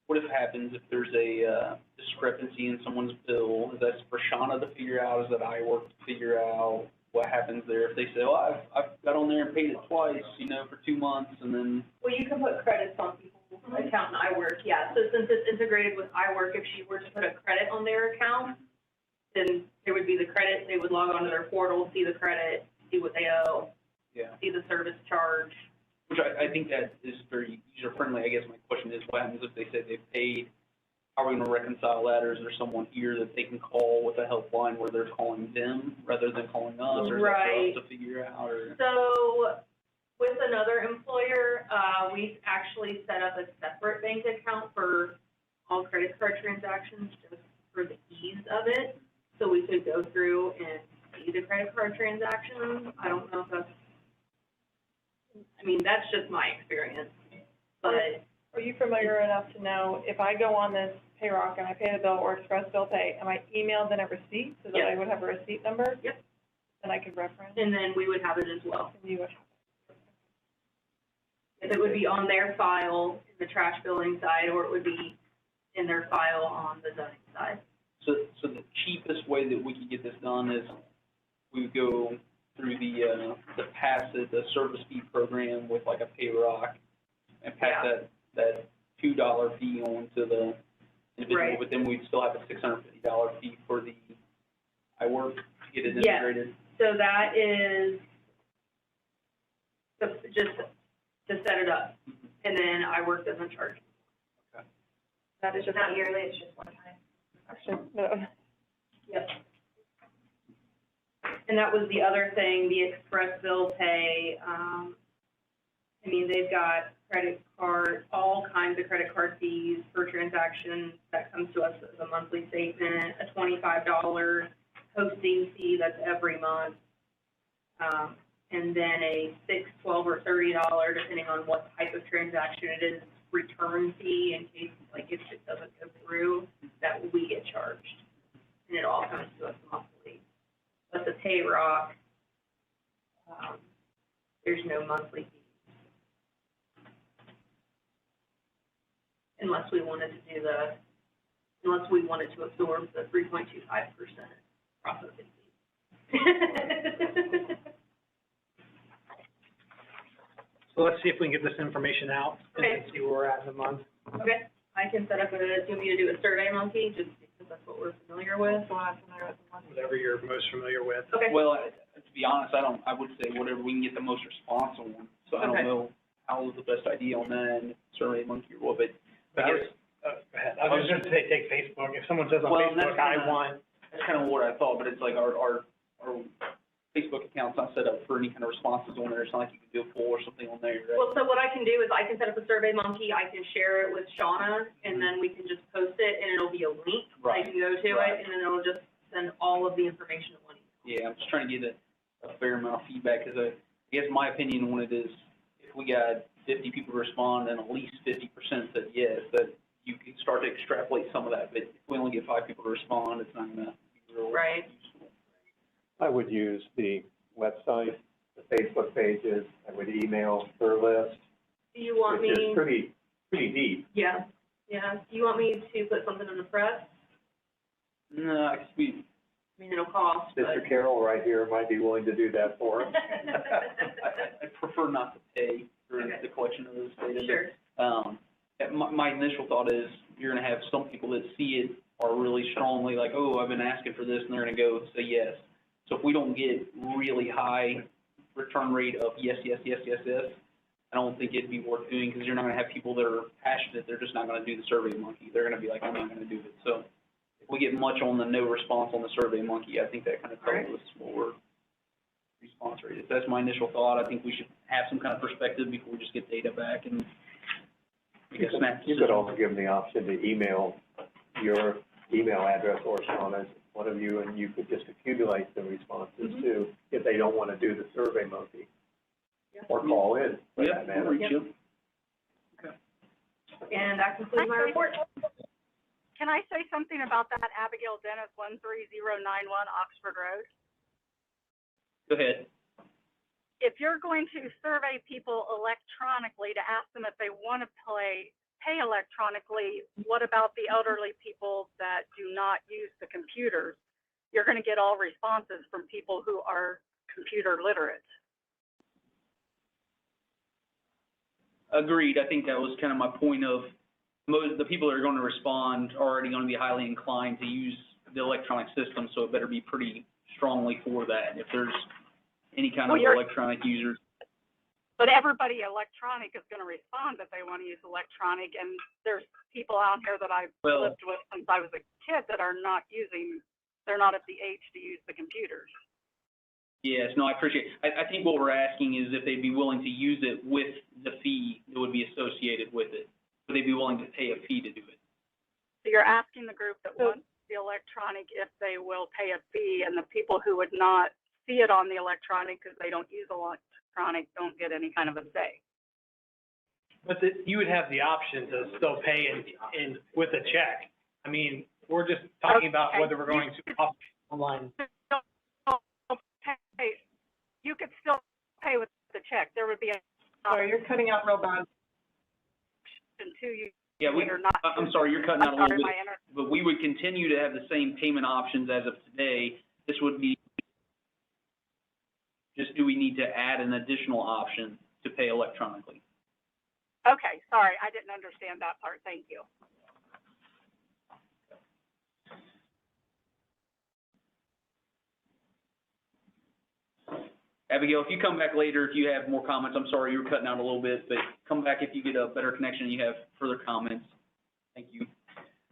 what if happens if there's a discrepancy in someone's bill? Is that for Shauna to figure out? Is that I work to figure out what happens there? If they say, well, I've got on there and paid it twice, for 2 months, and then, Well, you can put credits on people's account in iWork, yeah. So since it's integrated with iWork, if she were to put a credit on their account, then there would be the credit, they would log onto their portal, see the credit, see what they owe, yeah. see the service charge. Which I think that is very user-friendly. I guess my question is, what happens if they say they've paid? How are we going to reconcile that? Or is there someone here that they can call with a helpline where they're calling them rather than calling us? Or is that Right. for us to figure out? Or? So with another employer, we've actually set up a separate bank account for all credit card transactions just for the ease of it. So we could go through and see the credit card transactions. I don't know if that's, I mean, that's just my experience, but. Are you familiar enough to know if I go on this Payrock and I pay the bill or Express Bill Pay, am I emailed then a receipt so that Yep. I would have a receipt number? Yep. And I could reference? And then we would have it as well. And you would have It would be on their file in the trash billing side, or it would be in their file on the zoning side. So the cheapest way that we could get this done is we would go through the passive, the service fee program with like a Payrock and pass Yeah. that $2 fee on to the individual, Right. but then we'd still have a $650 fee for the iWork to get it Yeah. integrated. So that is just to set it up, and then iWork doesn't charge. That is just Not yearly, it's just one time. no. Yep. And that was the other thing, the Express Bill Pay, I mean, they've got credit card, all kinds of credit card fees per transaction that comes to us as a monthly statement, a $25 hosting fee that's every month. And then a $6, $12, or $30, depending on what type of transaction it is, return fee in case, like, if it doesn't go through, that we get charged. And it all comes to us monthly. But the Payrock, there's no monthly fee. Unless we wanted to absorb the 3.25% processing fee. So let's see if we can get this information out and Okay. see where we're at in the month. Okay, I can set up do you want me to do a survey monkey, just because that's what we're familiar with? That's what I'm familiar with. Whatever you're most familiar with. Okay. Well, to be honest, I would say whatever we can get the most response on, so I don't Okay. know how the best idea on that, and Survey Monkey or what, but I guess. Go ahead. I was just gonna say, take Facebook. If someone says on Well, Facebook, I want, That's kind of what I thought, but it's like our Facebook account's not set up for any kind of responses on there. It's not like you can do a poll or something on there, right? Well, so what I can do is I can set up a survey monkey, I can share it with Shauna, and then we can just post it, and it'll be a link. I Right. can go to Right. it, and then it'll just send all of the information at one email. Yeah, I'm just trying to get a fair amount of feedback, because I guess my opinion on it is, if we got 50 people to respond and at least 50% said yes, that you can start to extrapolate some of that, but if we only get 5 people to respond, it's not gonna be real Right. useful. I would use the website, the Facebook pages, I would email her list, Do you want which is me, pretty deep. yeah, do you want me to put something in the press? No, I guess we, I mean, it'll cost, but. Mr. Carroll right here might be willing to do that for us. I prefer not to pay for Okay. the collection of this data. Sure. My initial thought is, you're gonna have some people that see it are really strongly like, oh, I've been asking for this, and they're gonna go say yes. So if we don't get really high return rate of yes, I don't think it'd be worth doing, because you're not gonna have people that are passionate, they're just not gonna do the Survey Monkey. They're gonna be like, I'm not gonna do it. So if we get much on the no response on the Survey Monkey, I think that kind of tells us what we're response rate is. That's my initial thought. I think we should have some kind of perspective before we just get data back and make a snap You decision. could also give them the option to email your email address or Shauna's, one of you, and you could just accumulate the responses too, if they don't want to do the Survey Monkey. Or call in, for Yeah, that matter. reach you. And that concludes my report. Can I say something about that Abigail Dennis 13091 Oxford Road? Go ahead. If you're going to survey people electronically to ask them if they want to pay electronically, what about the elderly people that do not use the computers? You're going to get all responses from people who are computer literate. Agreed. I think that was kind of my point of, most of the people that are going to respond are already going to be highly inclined to use the electronic system, so it better be pretty strongly for that. If there's any kind of electronic users. But everybody electronic is going to respond that they want to use electronic, and there's people out here that I've lived with since I was a kid that are not they're not at the age to use the computers. Yes, no, I appreciate it. I think what we're asking is if they'd be willing to use it with the fee that would be associated with it. Would they be willing to pay a fee to do it? So you're asking the group that wants the electronic if they will pay a fee, and the people who would not see it on the electronic because they don't use electronic don't get any kind of a say. But you would have the option to still pay in with a check. I mean, we're just talking about whether we're going to offer online. You could still pay with the check. There would be a. Sorry, you're cutting out real bad. To you. Yeah, I'm sorry, you're cutting out a little bit, but we would continue to have the same payment options as of today. This would be, just do we need to add an additional option to pay electronically? Okay, sorry, I didn't understand that part. Thank you. Abigail, if you come back later, if you have more comments, I'm sorry you were cutting out a little bit, but come back if you get a better connection and you have further comments. Thank you.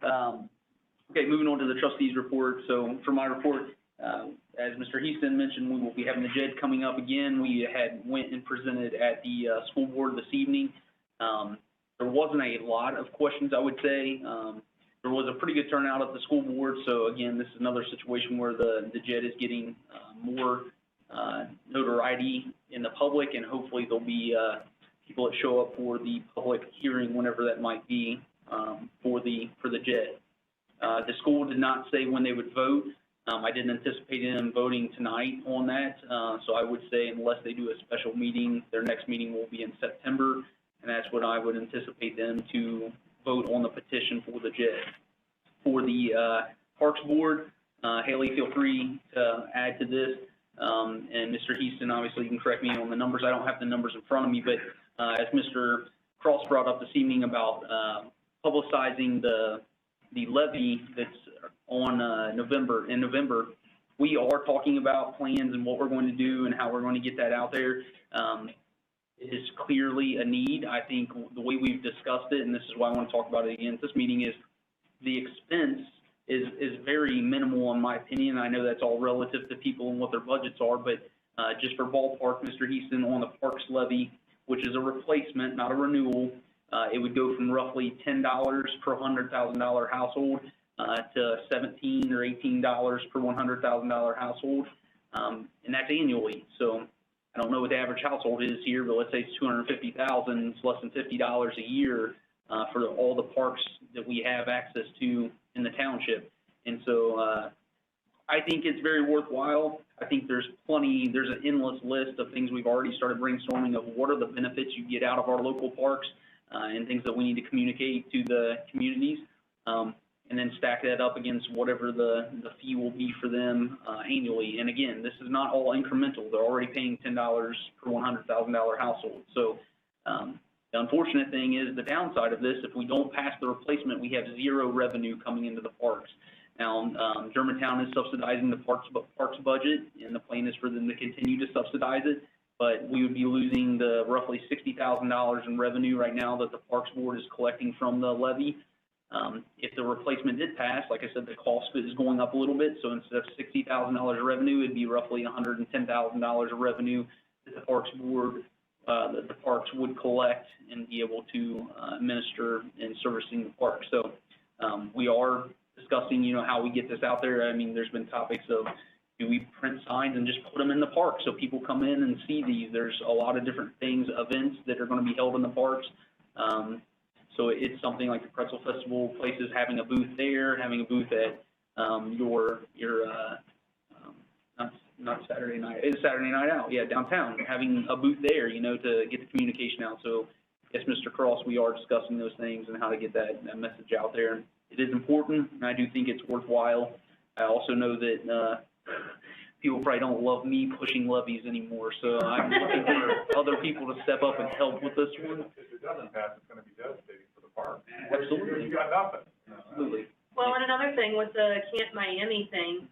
Okay, moving on to the trustees report. So for my report, as Mr. Heaston mentioned, we will be having the JED coming up again. We went and presented at the school board this evening. There wasn't a lot of questions, I would say. There was a pretty good turnout at the school board. So again, this is another situation where the JED is getting more notoriety in the public, and hopefully there'll be people that show up for the public hearing whenever that might be for the JED. The school did not say when they would vote. I didn't anticipate them voting tonight on that, so I would say unless they do a special meeting, their next meeting will be in September, and that's when I would anticipate them to vote on the petition for the JED. For the Parks Board, Haley, feel free to add to this. And Mr. Heaston, obviously, you can correct me on the numbers. I don't have the numbers in front of me, but as Mr. Cross brought up this evening about publicizing the levy that's on in November, we are talking about plans and what we're going to do and how we're going to get that out there. It is clearly a need. I think the way we've discussed it, and this is why I want to talk about it again at this meeting, is the expense is very minimal in my opinion. I know that's all relative to people and what their budgets are, but just for ballpark, Mr. Heaston, on the parks levy, which is a replacement, not a renewal, it would go from roughly $10 per $100,000 household to $17 or $18 per $100,000 household, and that's annually. So I don't know what the average household is here, but let's say it's $250,000, it's less than $50 a year for all the parks that we have access to in the township. And so I think it's very worthwhile. I think there's an endless list of things we've already started brainstorming of what are the benefits you get out of our local parks and things that we need to communicate to the communities, and then stack that up against whatever the fee will be for them annually. And again, this is not all incremental. They're already paying $10 per $100,000 household. So the unfortunate thing is the downside of this, if we don't pass the replacement, we have zero revenue coming into the parks. Now, Germantown is subsidizing the parks budget, and the plan is for them to continue to subsidize it, but we would be losing the roughly $60,000 in revenue right now that the Parks Board is collecting from the levy. If the replacement did pass, like I said, the cost is going up a little bit, so instead of $60,000 of revenue, it'd be roughly $110,000 of revenue that the Parks Board, that the parks would collect and be able to administer in servicing the park. So we are discussing, how we get this out there. I mean, there's been topics of, do we print signs and just put them in the park so people come in and see these? There's a lot of different things, events that are going to be held in the parks. So it's something like the Pretzel Festival places having a booth there, having a booth at not Saturday night, it's Saturday Night Out, yeah, downtown, having a booth there, to get the communication out. So yes, Mr. Cross, we are discussing those things and how to get that message out there. It is important, and I do think it's worthwhile. I also know that people probably don't love me pushing levies anymore, so I'm looking for other people to step up and help with this one. If it doesn't pass, it's going to be devastating for the park. Absolutely. You got nothing. Absolutely. Well, and another thing with the Camp Miami thing,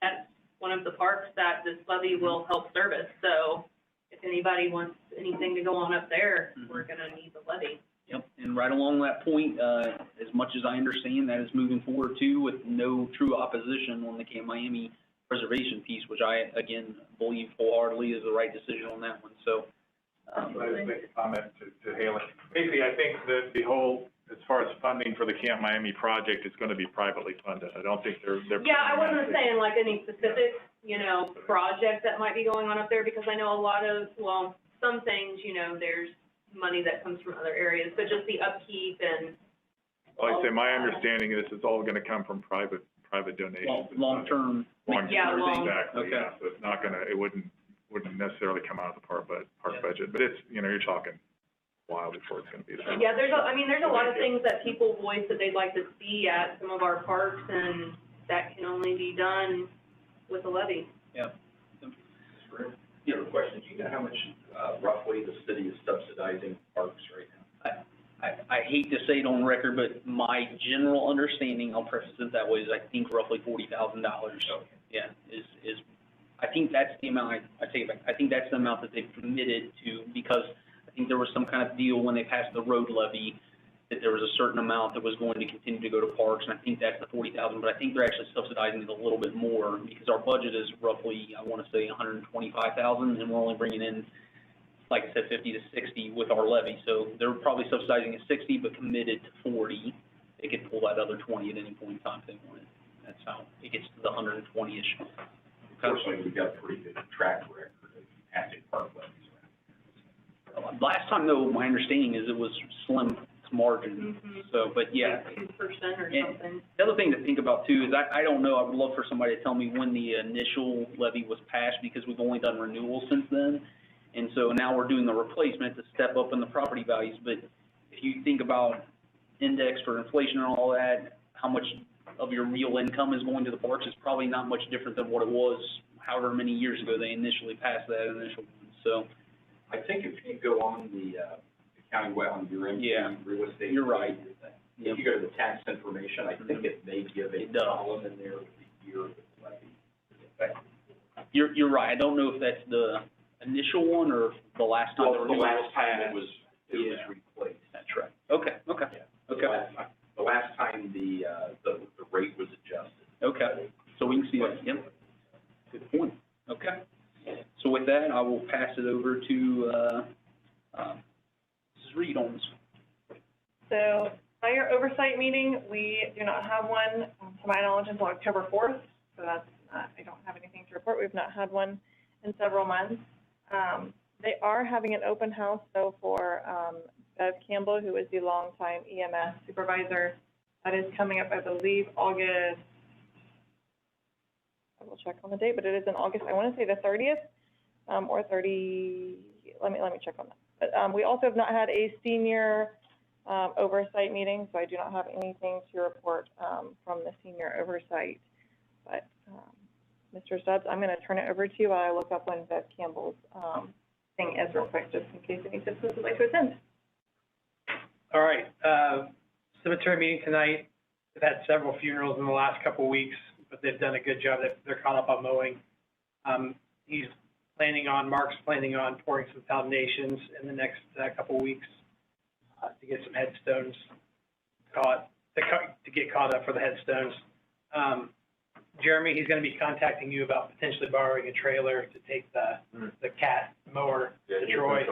that's one of the parks that this levy will help service. So if anybody wants anything to go on up there, we're going to need the levy. Yep, and right along that point, as much as I understand, that is moving forward too with no true opposition on the Camp Miami preservation piece, which I, again, believe wholeheartedly is the right decision on that one. So, I just make a comment to Haley. Basically, I think that the whole as far as funding for the Camp Miami project, it's gonna be privately funded. I don't think they're. Yeah, I wasn't saying like any specific, project that might be going on up there, because I know a lot of, well, some things, there's money that comes from other areas, but just the upkeep and. Like I say, my understanding is it's all gonna come from private donations. Long-term. Yeah, Exactly, Okay. yeah, so it's not gonna, it wouldn't necessarily come out of the park budget, but it's, you're talking a while before it's gonna be there. Yeah, there's a lot of things that people voice that they'd like to see at some of our parks, and that can only be done with a levy. Yeah. You know, question, do you know how much, roughly the city is subsidizing parks right now? I hate to say it on record, but my general understanding, I'll preface it that way, is I think roughly $40,000. Yeah, is, I think that's the amount, I think that's the amount that they've committed to, because I think there was some kind of deal when they passed the road levy, that there was a certain amount that was going to continue to go to parks, and I think that's the $40,000, but I think they're actually subsidizing it a little bit more, because our budget is roughly, I want to say $125,000, and we're only bringing in, like I said, 50 to 60 with our levy. So they're probably subsidizing at 60, but committed to 40. They could pull that other 20 at any point in time if they wanted. That's how it gets to the 120-ish. Unfortunately, we've got a pretty good track record of passing park levies around. Last time, though, my understanding is it was slim margin. So, but yeah. 2% or And something. the other thing to think about too is I don't know, I would love for somebody to tell me when the initial levy was passed, because we've only done renewals since then. And so now we're doing the replacement to step up in the property values. But if you think about index for inflation and all that, how much of your real income is going to the parks is probably not much different than what it was however many years ago they initially passed that initial one. So I think if you go on the county web on your real estate. You're right. If you go to the tax information, I think it may give a column in there with the year of the levy is effective. You're right. I don't know if that's the initial one or the last time. Well, the last time it was replaced. That's right. Okay. Yeah. Okay. The last time the rate was adjusted. Okay. So we can see that. Yep. Good point. Okay. So with that, I will pass it over to Mrs. Reed on this. So, fire oversight meeting, we do not have one, to my knowledge, until October 4th. So that's not, I don't have anything to report. We've not had one in several months. They are having an open house, though, for Bev Campbell, who is the longtime EMS supervisor. That is coming up, I believe, August, I will check on the date, but it is in August, I want to say the 30th, or 30, let me check on that. But we also have not had a senior oversight meeting, so I do not have anything to report from the senior oversight. But Mr. Stubbs, I'm going to turn it over to you while I look up when Bev Campbell's thing is real quick, just in case any citizens would like to attend. All right, cemetery meeting tonight. They've had several funerals in the last couple of weeks, but they've done a good job. They're caught up on mowing. Mark's planning on pouring some foundations in the next couple of weeks to get some headstones to get caught up for the headstones. Jeremy, he's going to be contacting you about potentially borrowing a trailer to take the cat mower to Troy.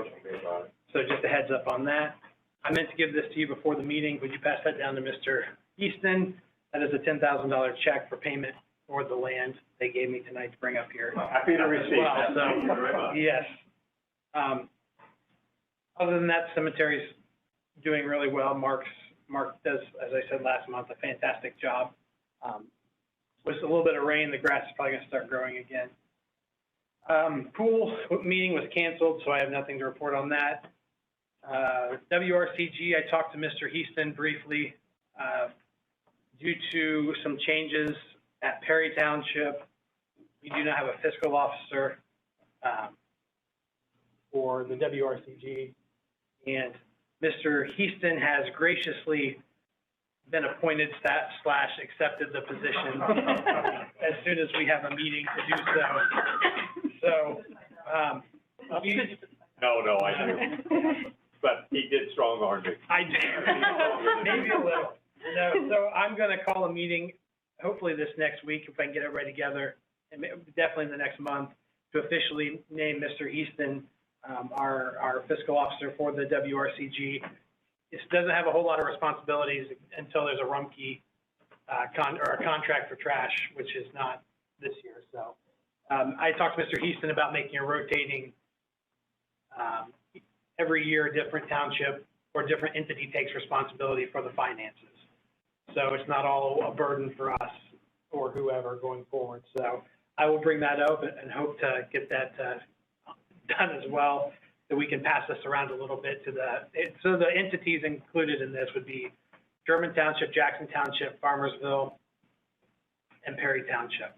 So just a heads up on that. I meant to give this to you before the meeting. Would you pass that down to Mr. Easton? That is a $10,000 check for payment for the land they gave me tonight to bring up here. Happy to receive that. So, yes. Other than that, cemetery's doing really well. Mark does, as I said last month, a fantastic job. With a little bit of rain, the grass is probably going to start growing again. Pool meeting was canceled, so I have nothing to report on that. WRCG, I talked to Mr. Heaston briefly. Due to some changes at Perry Township, we do not have a fiscal officer for the WRCG, and Mr. Heaston has graciously been appointed /accepted the position as soon as we have a meeting to do so. So, No, I do. But he did strong-arm me. I do. Maybe a little. No, so I'm going to call a meeting, hopefully this next week, if I can get everybody together, and definitely in the next month, to officially name Mr. Easton our fiscal officer for the WRCG. it doesn't have a whole lot of responsibilities until there's a Rumpke, or a contract for trash, which is not this year, so. I talked to Mr. Houston about making a rotating, every year a different township or different entity takes responsibility for the finances. So it's not all a burden for us or whoever going forward. So I will bring that up and hope to get that done as well, that we can pass this around a little bit to so the entities included in this would be German Township, Jackson Township, Farmersville, and Perry Township.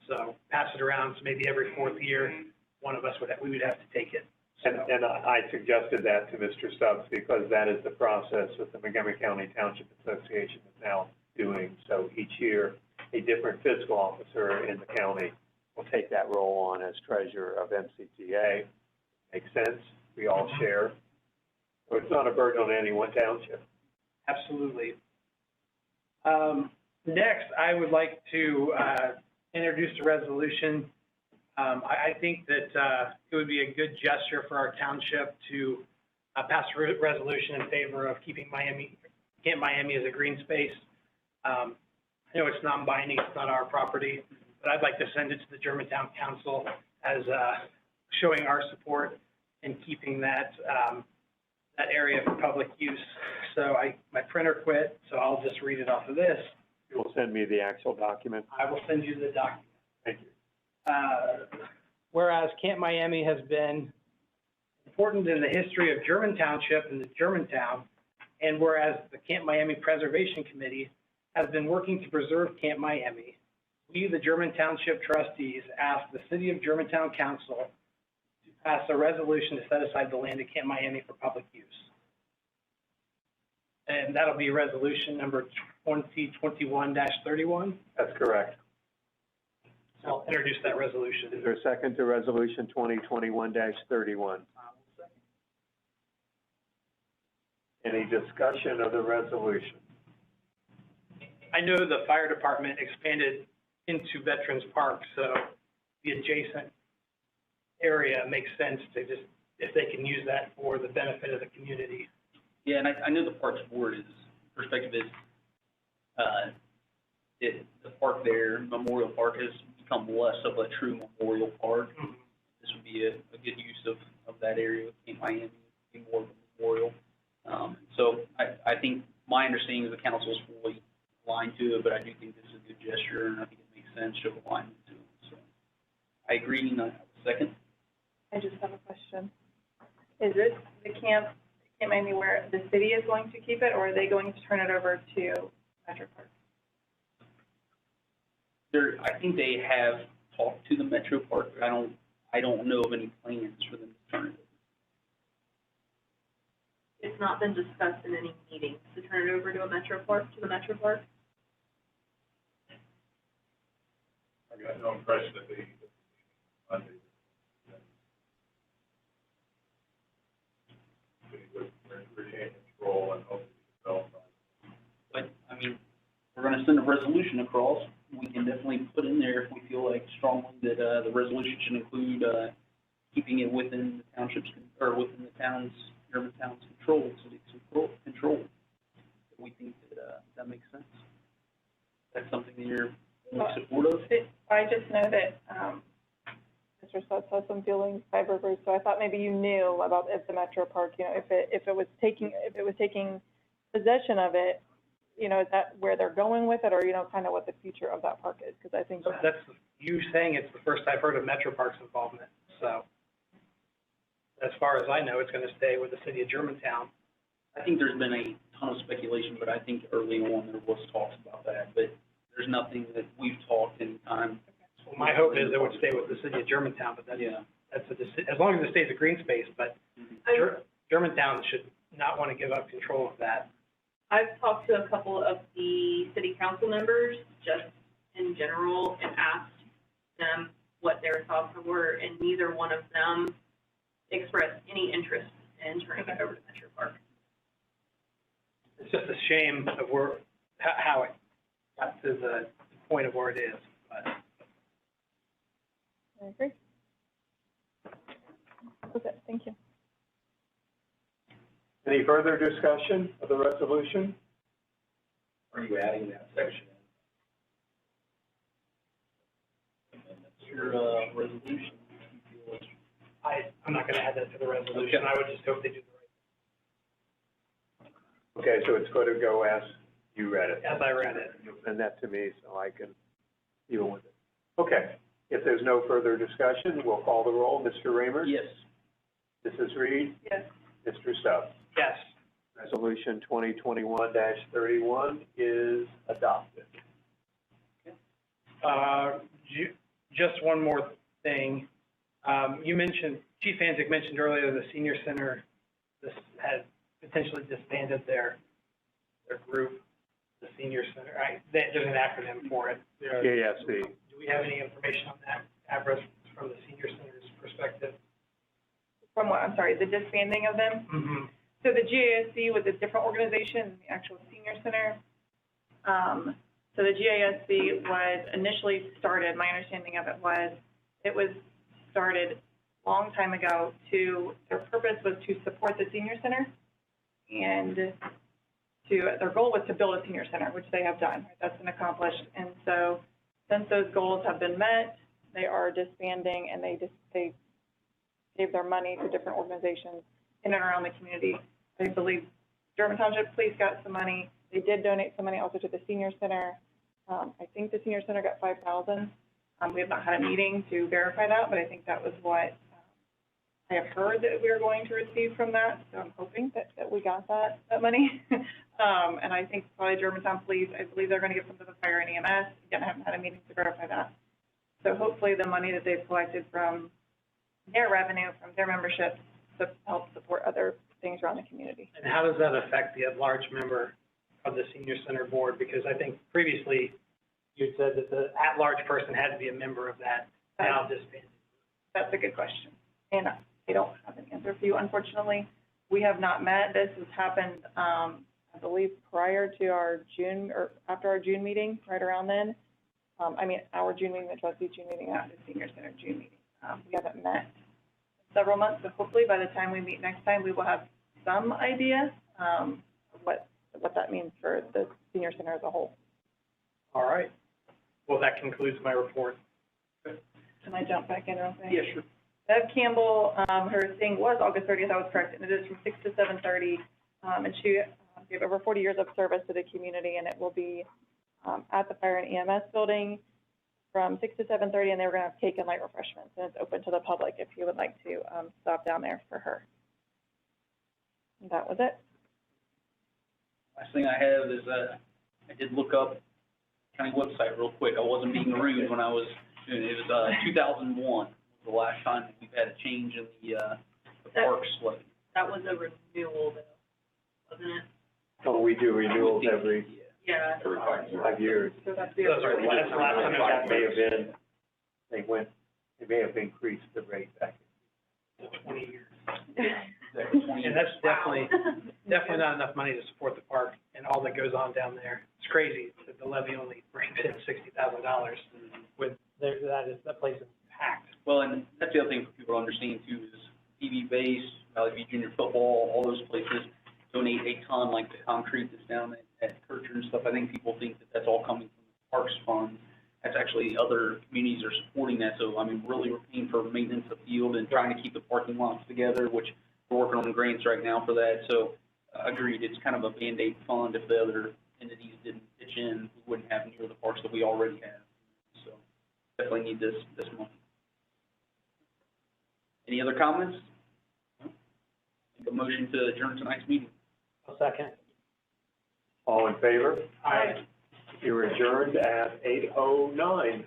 So pass it around, so maybe every fourth year, one of us we would have to take it. So, And I suggested that to Mr. Stubbs because that is the process that the Montgomery County Township Association is now doing. So each year, a different fiscal officer in the county will take that role on as treasurer of MCTA. Makes sense, we all share. So it's not a burden on any one township. absolutely. Next, I would like to introduce a resolution. I think that it would be a good gesture for our township to pass a resolution in favor of keeping Camp Miami as a green space. I know it's non-binding, it's not our property, but I'd like to send it to the Germantown Council as showing our support in keeping that that area for public use. So my printer quit, so I'll just read it off of this. You will send me the actual document. I will send you the document. Thank you. Whereas Camp Miami has been important in the history of German Township and the Germantown, and whereas the Camp Miami Preservation Committee has been working to preserve Camp Miami, we, the German Township Trustees, ask the City of Germantown Council to pass a resolution to set aside the land at Camp Miami for public use. And that'll be resolution number 2021-31. That's correct. So I'll introduce that resolution. Is there a second to resolution 2021-31? Any discussion of the resolution? I know the fire department expanded into Veterans Park, so the adjacent area makes sense to just, if they can use that for the benefit of the community. Yeah, and I know the Parks Board's perspective is, the park there, Memorial Park, has become less of a true memorial park. Mm-hmm. This would be a good use of that area, Camp Miami, be more of a memorial. So I think my understanding is the council is fully aligned to it, but I do think this is a good gesture, and I think it makes sense to align to it. So I agree. Second. I just have a question. Is this the Camp Miami where the city is going to keep it, or are they going to turn it over to Metro Park? I think they have talked to the Metro Park, but I don't know of any plans for them to turn it over. It's not been discussed in any meetings to turn it over to the Metro Park. I got no impression that they retain control and hopefully develop. But, I mean, we're gonna send a resolution across. We can definitely put in there if we feel like strongly that, the resolution should include, keeping it within the townships, or within the town's, Germantown's control, city's control. We think that, that makes sense. That's something that you're in support of? I just know that, Mr. Stutz has some dealings with Five Rivers, so I thought maybe you knew about if the Metro Park, you know, if it was taking possession of it, you know, is that where they're going with it, or, you know, kind of what the future of that park is? Because I think That's you saying it's the first I've heard of Metro Park's involvement. So as far as I know, it's going to stay with the city of Germantown. I think there's been a ton of speculation, but I think early on there was talks about that, but there's nothing that we've talked in time. Well, my hope is it would stay with the city of Germantown, but that's, as long as it stays a green space, but Germantown should not want to give up control of that. I've talked to a couple of the city council members, just in general, and asked them what their thoughts were, and neither one of them expressed any interest in turning it over to Metro Park. It's just a shame of how it got to the point of where it is, but. I agree. Okay, thank you. Any further discussion of the resolution? Are you adding that section in? Your, resolution. I'm not gonna add that to the resolution. I would just hope they do the Okay, so it's going to go as you read it. right, as I read it. You'll send that to me so I can deal with it. Okay, if there's no further discussion, we'll call the roll. Mr. Raymer? Yes. Mrs. Reed? Yes. Mr. Stubbs? Yes. Resolution 2021-31 is adopted. Just one more thing. You mentioned, Chief Anzick mentioned earlier, the senior center, this has potentially disbanded their group, the senior center. There's an acronym for it. JSC. Do we have any information on that, Avra, from the senior center's perspective? From what, I'm sorry, the disbanding of them? Mm-hmm. So the GASC was a different organization than the actual senior center. So the GASC was initially started, my understanding of it was started a long time ago their purpose was to support the senior center, and their goal was to build a senior center, which they have done. Right? That's been accomplished. And so since those goals have been met, they are disbanding, and they gave their money to different organizations in and around the community. I believe German Township Police got some money. They did donate some money also to the senior center. I think the senior center got $5,000. We have not had a meeting to verify that, but I think that was what I have heard that we are going to receive from that. So I'm hoping that we got that money. And I think probably Germantown Police, I believe they're going to give some to the fire and EMS. Again, I haven't had a meeting to verify that. So hopefully the money that they've collected from their revenue, from their membership, to help support other things around the community. And how does that affect the at-large member of the senior center board? Because I think previously you said that the at-large person had to be a member of that, now disbanded. That's a good question. And I don't have an answer for you, unfortunately. We have not met. This has happened, I believe, prior to our June, or after our June meeting, right around then. Our June meeting, the trustees June meeting, not the senior center June meeting. We haven't met in several months, so hopefully by the time we meet next time, we will have some idea of what that means for the senior center as a whole. All right. Well, that concludes my report. Can I jump back in real quick? Yeah, sure. Bev Campbell, her thing was August 30th, I was correct, and it is from 6 to 7:30. And she gave over 40 years of service to the community, and it will be at the fire and EMS building from 6 to 7:30, and they were going to have cake and light refreshments, and it's open to the public if you would like to stop down there for her. And that was it. Last thing I have is, I did look up county website real quick. I wasn't being rude when I was doing it. It was, 2001 was the last time that we've had a change in the parks levy. That was a renewal though, wasn't it? So we do renewals every Yeah. 5 years. So that's the That's right. Last time it got May have been, they may have increased the rate back. to 20 years. 20 And that's definitely not enough money to support the park and all that goes on down there. It's crazy that the levy only brings in $60,000 with, that place is packed. Well, and that's the other thing for people to understand too, is PV base, Valley View Junior Football, all those places donate a ton, like the concrete that's down at Kircher and stuff. I think people think that that's all coming from the Parks Fund. That's actually, other communities are supporting that. So, really we're paying for maintenance of the field and trying to keep the parking lots together, which we're working on grants right now for that. So, agreed, it's kind of a Band-Aid fund. If the other entities didn't pitch in, we wouldn't have near the parks that we already have. So, definitely need this money. Any other comments? Make a motion to adjourn tonight's meeting. A second. All in favor? Aye. You're adjourned at 8:09.